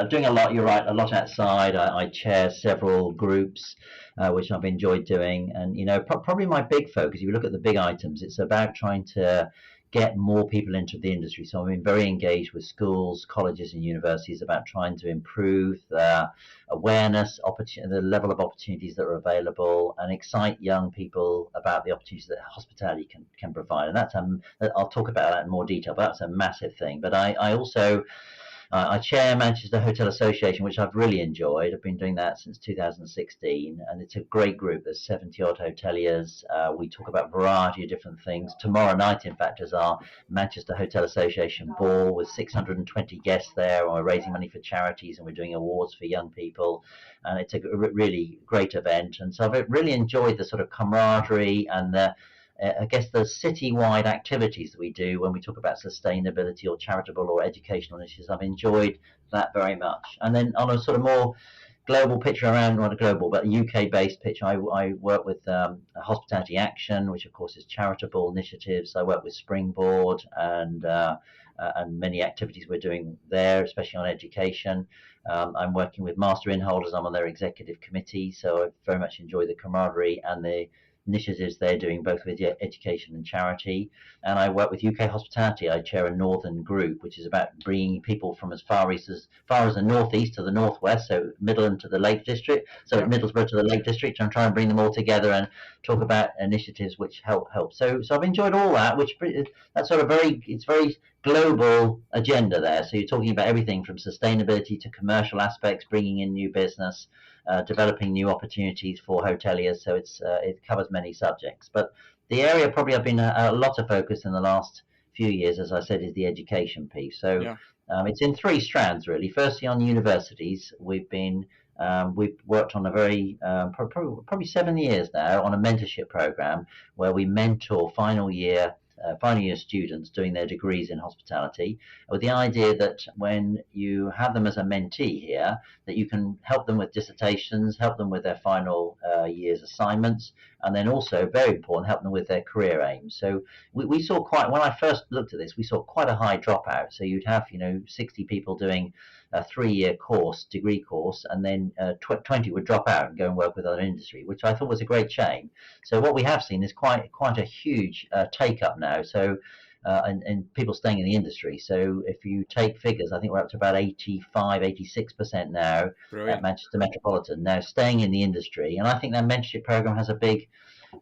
[SPEAKER 2] doing a lot. You're right, a lot outside. I chair several groups, which I've enjoyed doing. And, probably my big focus, if you look at the big items, it's about trying to get more people into the industry. So I've been very engaged with schools, colleges, and universities about trying to improve the awareness, the level of opportunities that are available, and excite young people about the opportunities that hospitality can provide. And I'll talk about that in more detail, but that's a massive thing. But I also I chair Manchester Hotel Association, which I've really enjoyed. I've been doing that since 2016, and it's a great group. There's 70 odd hoteliers. We talk about a variety of different things. Tomorrow night, in fact, is our Manchester Hotel Association ball with 620 guests there, and we're raising money for charities, and we're doing awards for young people. And it's a really great event. And so I've really enjoyed the sort of camaraderie and I guess the citywide activities that we do when we talk about sustainability or charitable or educational initiatives. I've enjoyed that very much. And then on a sort of more global picture around, not a global, but a UK-based picture, I work with Hospitality Action, which of course is charitable initiatives. I work with Springboard and many activities we're doing there, especially on education. I'm working with Master Inn holders. I'm on their executive committee, so I very much enjoy the camaraderie and the initiatives they're doing, both with education and charity. And I work with UK Hospitality. I chair a northern group, which is about bringing people from as far as the northeast to the northwest, so Midland to the Lake District, so Middlesbrough to the Lake District, and try and bring them all together and talk about initiatives which help. So I've enjoyed all that, that's sort of it's very global agenda there. So you're talking about everything from sustainability to commercial aspects, bringing in new business, developing new opportunities for hoteliers. So it covers many subjects. But the area probably I've been a lot of focus in the last few years, as I said, is the education piece. So it's in three strands really. Firstly, on universities, we've worked on a very probably 7 years now on a mentorship program where we mentor final year students doing their degrees in hospitality, with the idea that when you have them as a mentee here, that you can help them with dissertations, help them with their final year's assignments, and then also, very important, help them with their career aims. So we saw when I first looked at this, we saw quite a high dropout. So you'd have 60 people doing a 3-year degree course, and then 20 would drop out and go and work with other industry, which I thought was a great shame. So what we have seen is quite a huge take up now. So and people staying in the industry. So if you take figures, I think we're up to about 86% now.
[SPEAKER 1] Brilliant.
[SPEAKER 2] At Manchester Metropolitan now staying in the industry, and I think that mentorship program has a big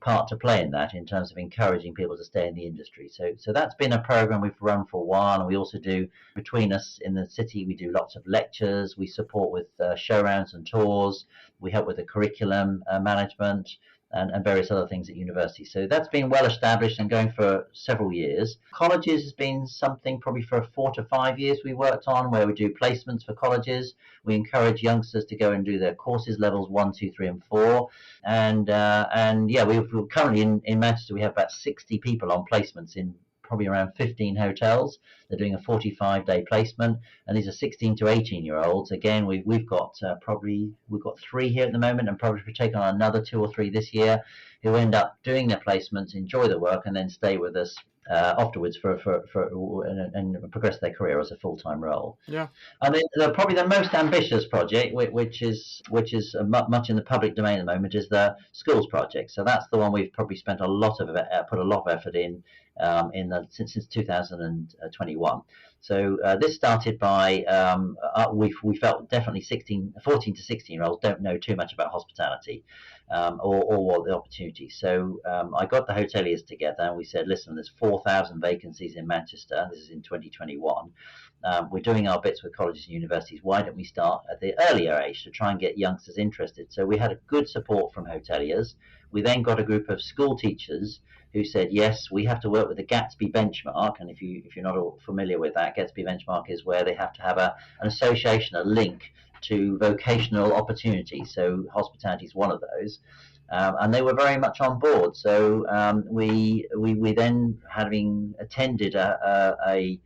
[SPEAKER 2] part to play in that, in terms of encouraging people to stay in the industry. So that's been a program we've run for a while, and we also do, between us in the city, we do lots of lectures, we support with show rounds and tours, we help with the curriculum management, and various other things at university. So that's been well established and going for several years. Colleges has been something probably for 4 to 5 years we worked on, where we do placements for colleges. We encourage youngsters to go and do their courses, levels 1, 2, 3, and 4. And we're currently in Manchester, we have about 60 people on placements in probably around 15 hotels. They're doing a 45-day placement, and these are 16 to 18-year-olds. Again, we've got 3 here at the moment, and probably take on another 2 or 3 this year, who end up doing their placements, enjoy the work, and then stay with us afterwards and progress their career as a full-time role.
[SPEAKER 1] Yeah.
[SPEAKER 2] I mean, probably the most ambitious project, which is much in the public domain at the moment, is the schools project. So that's the one we've probably spent a lot of put a lot of effort since 2021. So this started by we felt definitely 14 to 16-year-olds don't know too much about hospitality or what the opportunities. So I got the hoteliers together and we said, listen, there's 4,000 vacancies in Manchester. This is in 2021. We're doing our bits with colleges and universities. Why don't we start at the earlier age to try and get youngsters interested? So we had a good support from hoteliers. We then got a group of school teachers who said, yes, we have to work with the Gatsby benchmark. And if you're not all familiar with that, Gatsby benchmark is where they have to have an association, a link to vocational opportunities. So hospitality is one of those. And they were very much on board. So we then, having attended a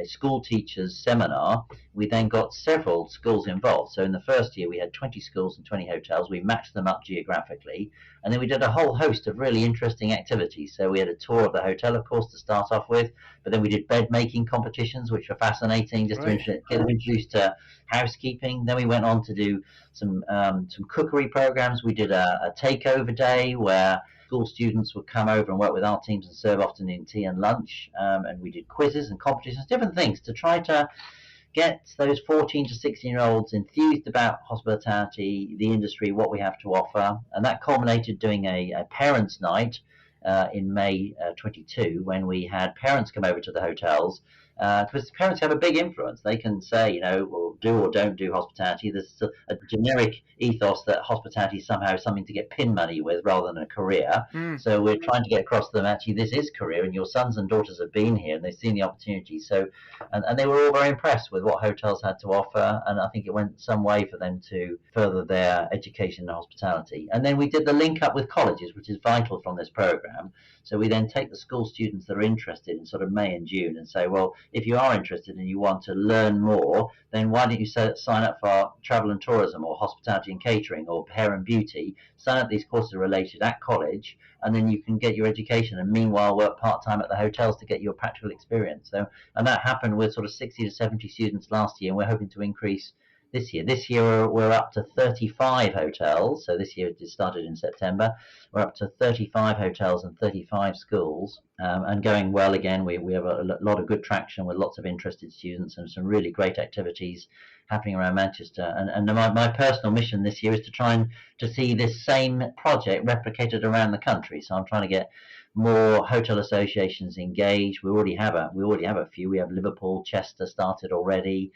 [SPEAKER 2] school teachers seminar, we then got several schools involved. So in the first year, we had 20 schools and 20 hotels. We matched them up geographically. And then we did a whole host of really interesting activities. So we had a tour of the hotel, of course, to start off with. But then we did bed making competitions, which were fascinating, just to get them introduced to housekeeping. Then we went on to do some cookery programs. We did a takeover day where school students would come over and work with our teams and serve afternoon tea and lunch. And we did quizzes and competitions, different things to try to get those 14 to 16-year-olds enthused about hospitality, the industry, what we have to offer. And that culminated doing a parents' night in May 22, when we had parents come over to the hotels. Because parents have a big influence. They can say, well, do or don't do hospitality. There's a generic ethos that hospitality somehow is something to get pin money with rather than a career. So we're trying to get across to them, actually, this is career, and your sons and daughters have been here and they've seen the opportunity. So, and they were all very impressed with what hotels had to offer. And I think it went some way for them to further their education in hospitality. And then we did the link up with colleges, which is vital from this program. So we then take the school students that are interested in sort of May and June and say, well, if you are interested and you want to learn more, then why don't you sign up for travel and tourism or hospitality and catering or hair and beauty? Sign up these courses related at college, and then you can get your education and meanwhile work part-time at the hotels to get your practical experience. So, and that happened with sort of 60 to 70 students last year, and we're hoping to increase this year. This year we're up to 35 hotels. So this year it started in September. We're up to 35 hotels and 35 schools, and going well again. We have a lot of good traction with lots of interested students and some really great activities happening around Manchester. And my personal mission this year is to try and to see this same project replicated around the country. So I'm trying to get more hotel associations engaged. We already have a few. We have Liverpool, Chester started already.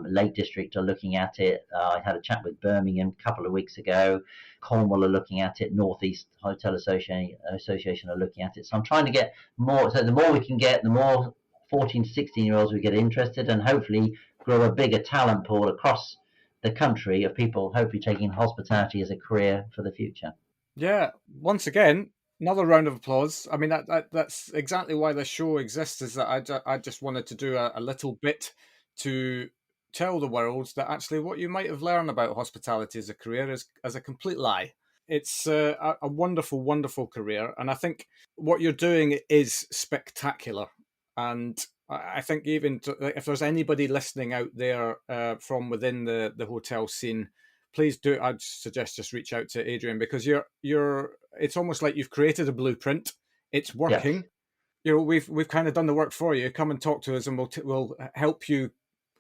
[SPEAKER 2] Lake District are looking at it. I had a chat with Birmingham a couple of weeks ago. Cornwall are looking at it. Northeast Hotel Association are looking at it. So I'm trying to get more. So the more we can get, the more 14 to 16-year-olds we get interested, and hopefully grow a bigger talent pool across the country of people hopefully taking hospitality as a career for the future.
[SPEAKER 1] Yeah, once again, another round of applause. I mean, that's exactly why this show exists, is that I just wanted to do a little bit to tell the world that actually what you might have learned about hospitality as a career is as a complete lie. It's a wonderful, wonderful career. And I think what you're doing is spectacular. And I think even if there's anybody listening out there from within the hotel scene, please do. I'd suggest just reach out to Adrian, because you're. It's almost like you've created a blueprint. It's working. Yes. We've kind of done the work for you. Come and talk to us, and we'll help you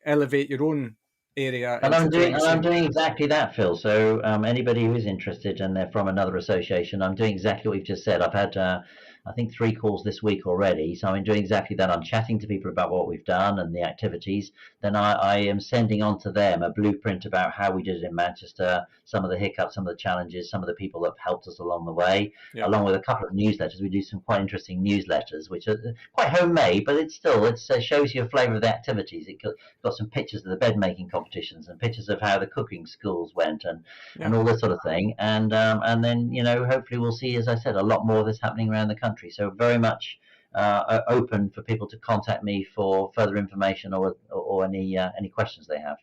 [SPEAKER 1] elevate your own area.
[SPEAKER 2] And I'm doing exactly that, Phil. So anybody who is interested and they're from another association, I'm doing exactly what you've just said. I've had I think 3 calls this week already. So I'm doing exactly that. I'm chatting to people about what we've done and the activities. Then I am sending on to them a blueprint about how we did it in Manchester, some of the hiccups, some of the challenges, some of the people that have helped us along the way, along with a couple of newsletters. We do some quite interesting newsletters, which are quite homemade, but it shows you a flavour of the activities. It got some pictures of the bed making competitions and pictures of how the cooking schools went and all this sort of thing. And then, hopefully we'll see, as I said, a lot more of this happening around the country. So very much open for people to contact me for further information or any questions they have.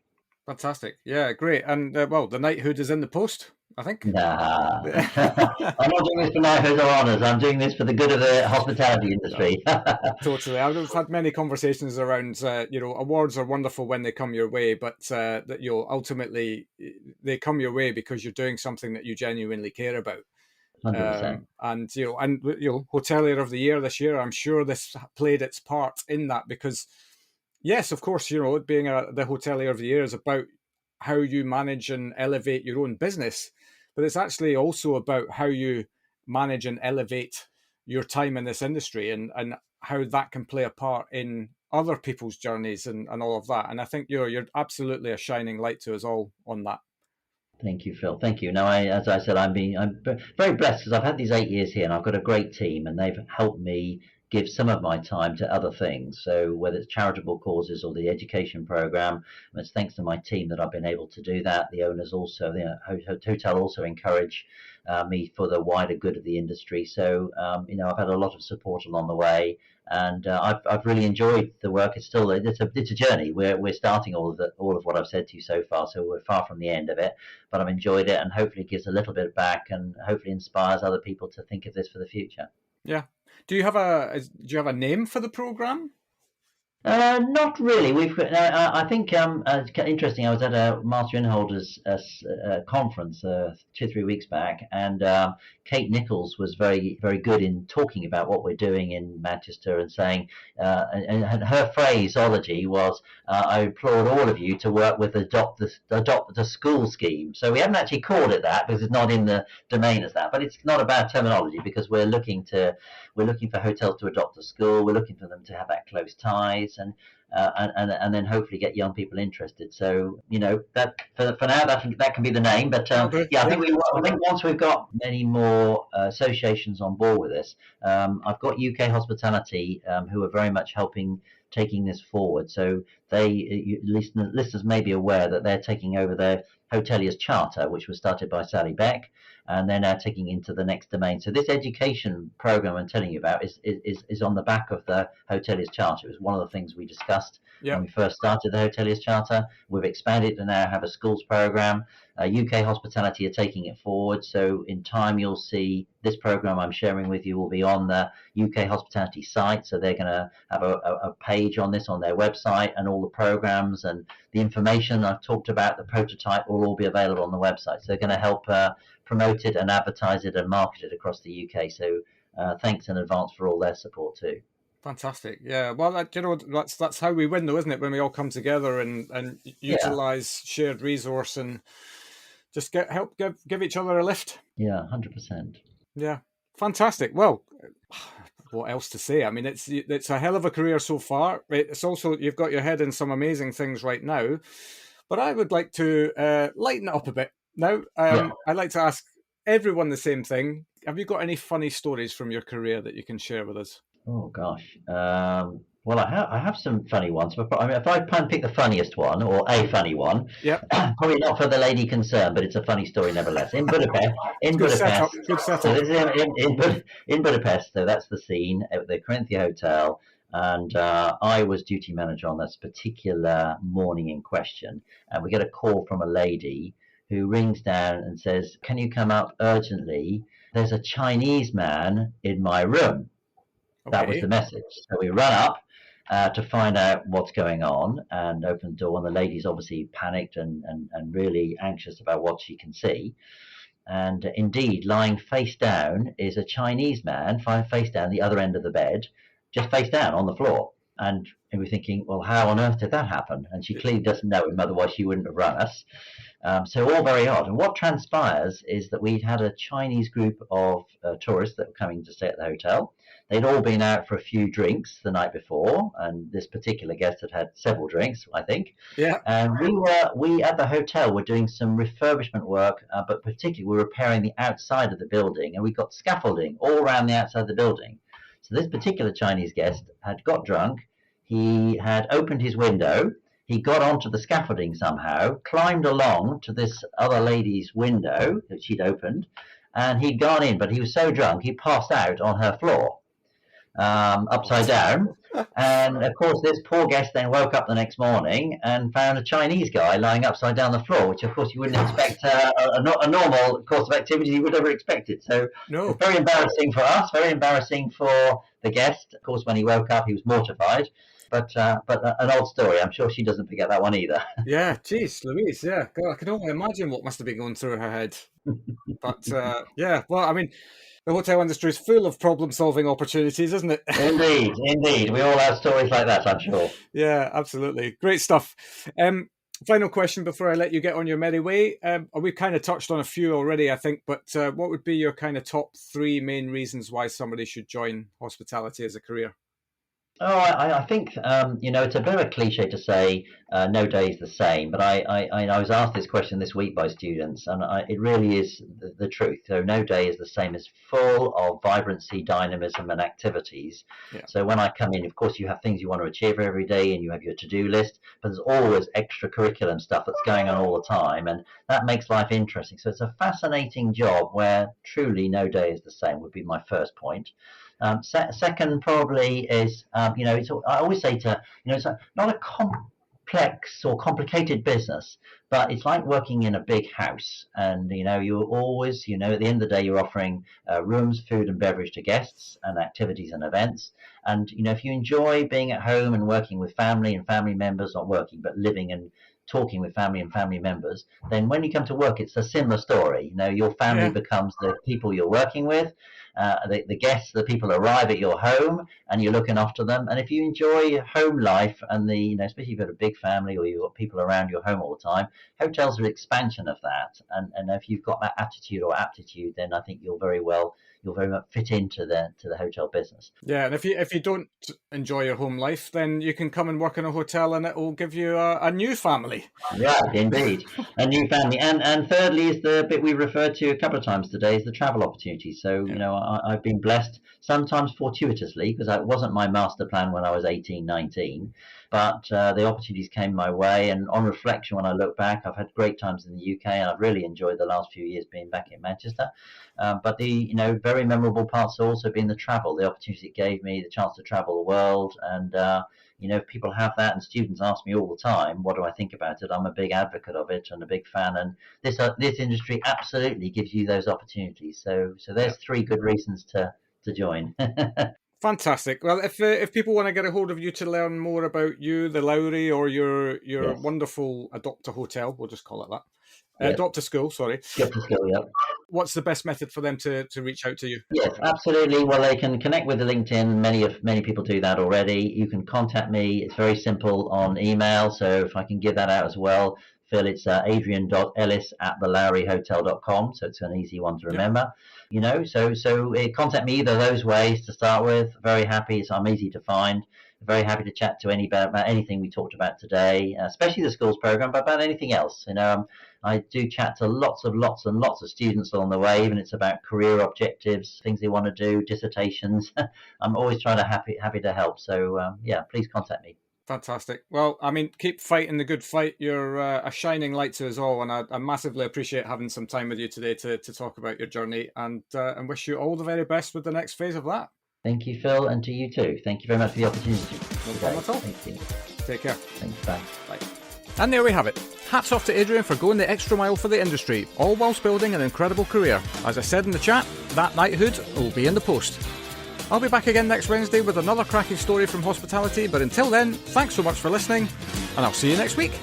[SPEAKER 1] Fantastic. Yeah, great. And the knighthood is in the post. I think.
[SPEAKER 2] Nah. I'm not doing this for my hotel honours. I'm doing this for the good of the hospitality
[SPEAKER 1] No,
[SPEAKER 2] industry.
[SPEAKER 1] totally. I've had many conversations around, awards are wonderful when they come your way, but that ultimately they come your way because you're doing something that you genuinely care about.
[SPEAKER 2] 100%.
[SPEAKER 1] And hotelier of the year this year, I'm sure this played its part in that, because yes, of course, being the hotelier of the year is about how you manage and elevate your own business, but it's actually also about how you manage and elevate your time in this industry, and how that can play a part in other people's journeys and all of that. And I think you're absolutely a shining light to us all on that.
[SPEAKER 2] Thank you, Phil. Thank you. Now, as I said, I'm very blessed because I've had these 8 years here, and I've got a great team, and they've helped me give some of my time to other things. So whether it's charitable causes or the education program, it's thanks to my team that I've been able to do that. The owners also, the hotel also encourage me for the wider good of the industry. So I've had a lot of support along the way, and I've really enjoyed the work. It's a journey. We're starting all of what I've said to you so far, so we're far from the end of it. But I've enjoyed it, and hopefully it gives a little bit back, and hopefully inspires other people to think of this for the future.
[SPEAKER 1] Yeah. Do you have a name for the program?
[SPEAKER 2] Not really. I think, it's interesting. I was at a Master Inholders conference 2 3 weeks back, and Kate Nichols was very very good in talking about what we're doing in Manchester, and saying, and her phraseology was, "I applaud all of you to work with adopt the school scheme." So we haven't actually called it that because it's not in the domain as that, but it's not a bad terminology, because we're looking for hotels to adopt a school. We're looking for them to have that close ties, and then hopefully get young people interested. So that for now that can be the name. But yeah, I think once we've got many more associations on board with this, I've got UK Hospitality who are very much helping taking this forward. So listeners may be aware that they're taking over their Hoteliers Charter, which was started by Sally Beck, and they're now taking into the next domain. So this education program I'm telling you about is on the back of the Hoteliers Charter. It was one of the things we discussed when we first started the Hoteliers Charter. We've expanded to now have a schools program. UK Hospitality are taking it forward. So in time, you'll see this program I'm sharing with you will be on the UK Hospitality site. So they're going to have a page on this on their website, and all the programs and the information I've talked about, the prototype, will all be available on the website. So they're going to help promote it and advertise it and market it across the UK. So thanks in advance for all their support too.
[SPEAKER 1] Fantastic. Yeah. Well, that's how we win, though, isn't it? When we all come together and utilize shared resource, and just give each other a lift.
[SPEAKER 2] Yeah, 100%.
[SPEAKER 1] Yeah. Fantastic. Well, what else to say? I mean, it's a hell of a career so far. It's also, you've got your head in some amazing things right now, but I would like to lighten it up a bit now. I'd like to ask everyone the same thing. Have you got any funny stories from your career that you can share with us?
[SPEAKER 2] Oh gosh. Well, I have some funny ones, but I mean, if I pick the funniest one, or a funny one, probably not for the lady concerned, but it's a funny story nevertheless. In Budapest,
[SPEAKER 1] Good setup.
[SPEAKER 2] So this is in Budapest. So that's the scene at the Corinthia Hotel, and I was duty manager on this particular morning in question, and we get a call from a lady who rings down and says, "Can you come up urgently? There's a Chinese man in my room." That was the message. So we run up to find out what's going on, and open the door, and the lady's obviously panicked and really anxious about what she can see. And indeed, lying face down is a Chinese man, face down the other end of the bed, just face down on the floor. And we're thinking, well, how on earth did that happen? And she clearly doesn't know him, otherwise she wouldn't have rung us. So all very odd. And what transpires is that we'd had a Chinese group of tourists that were coming to stay at the hotel. They'd all been out for a few drinks the night before, and this particular guest had several drinks, I think.
[SPEAKER 1] Yeah.
[SPEAKER 2] And we at the hotel were doing some refurbishment work, but particularly we were repairing the outside of the building, and we got scaffolding all around the outside of the building. So this particular Chinese guest had got drunk. He had opened his window. He got onto the scaffolding somehow, climbed along to this other lady's window that she'd opened, and he'd gone in, but he was so drunk he passed out on her floor. upside down. And of course, this poor guest then woke up the next morning and found a Chinese guy lying upside down the floor, which of course you wouldn't expect a normal course of activity you would ever expect it. So
[SPEAKER 1] No.
[SPEAKER 2] it's very embarrassing for us, very embarrassing for the guest. Of course, when he woke up, he was mortified. But an old story. I'm sure she doesn't forget that one either.
[SPEAKER 1] Yeah, geez, Louise, yeah. God, I can only imagine what must have been going through her head. But yeah, well, I mean, the hotel industry is full of problem-solving opportunities, isn't it?
[SPEAKER 2] Indeed, indeed. We all have stories like that, I'm sure.
[SPEAKER 1] Yeah, absolutely. Great stuff. Final question before I let you get on your merry way. We've kind of touched on a few already, I think, but what would be your kind of top 3 main reasons why somebody should join hospitality as a career?
[SPEAKER 2] Oh, I think it's a bit of a cliche to say no day is the same, but I was asked this question this week by students, and it really is the truth. So no day is the same. It's full of vibrancy, dynamism, and activities.
[SPEAKER 1] Yeah.
[SPEAKER 2] So when I come in, of course, you have things you want to achieve every day, and you have your to-do list, but there's always extracurricular stuff that's going on all the time, and that makes life interesting. So it's a fascinating job where truly no day is the same would be my first point. Second, probably is I always say it's not a complex or complicated business, but it's like working in a big house, and you're always at the end of the day you're offering rooms, food, and beverage to guests, and activities and events. And if you enjoy being at home and working with family and family members, not working but living and talking with family and family members, then when you come to work, it's a similar story. Your family becomes the people you're working with. The guests, the people arrive at your home, and you're looking after them. And if you enjoy home life and especially if you've got a big family or you've got people around your home all the time, hotels are an expansion of that. And if you've got that attitude or aptitude, then I think you'll very much fit into the hotel business.
[SPEAKER 1] Yeah, and if you don't enjoy your home life, then you can come and work in a hotel, and it will give you a new family.
[SPEAKER 2] Right, indeed, a new family. And thirdly is the bit we referred to a couple of times today, is the travel opportunities. So I've been blessed, sometimes fortuitously, because that wasn't my master plan when I was 18, 19. But the opportunities came my way, and on reflection, when I look back, I've had great times in the UK, and I've really enjoyed the last few years being back in Manchester. But the very memorable parts have also been the travel, the opportunity it gave me, the chance to travel the world. And if people have that, and students ask me all the time, what do I think about it? I'm a big advocate of it and a big fan. And this industry absolutely gives you those opportunities. So there's 3 good reasons to join.
[SPEAKER 1] Fantastic. Well, if people want to get a hold of you to learn more about you, the Lowry, or your wonderful Adopter Hotel, we'll just call it that. Adopter School, sorry.
[SPEAKER 2] Adopter School, yeah.
[SPEAKER 1] What's the best method for them to reach out to you?
[SPEAKER 2] Yes, absolutely. Well, they can connect with the LinkedIn. Many people do that already. You can contact me. It's very simple on email. So if I can give that out as well, Phil, it's adrian.ellis@thelowryhotel.com. So it's an easy one to remember. So contact me either of those ways to start with. Very happy. So I'm easy to find. Very happy to chat to about anything we talked about today, especially the schools program, but about anything else. I do chat to lots and lots of students along the way, even if it's about career objectives, things they want to do, dissertations. I'm always trying to happy to help. So please contact me.
[SPEAKER 1] Fantastic. Well, I mean, keep fighting the good fight. You're a shining light to us all, and I massively appreciate having some time with you today to talk about your journey, and wish you all the very best with the next phase of that.
[SPEAKER 2] Thank you, Phil, and to you too. Thank you very much for the opportunity.
[SPEAKER 1] No problem at all.
[SPEAKER 2] Thank you.
[SPEAKER 1] Take care.
[SPEAKER 2] Thanks, bye.
[SPEAKER 1] Bye. And there we have it. Hats off to Adrian for going the extra mile for the industry, all whilst building an incredible career. As I said in the chat, that knighthood will be in the post. I'll be back again next Wednesday with another cracking story from hospitality, but until then, thanks so much for listening, and I'll see you next week.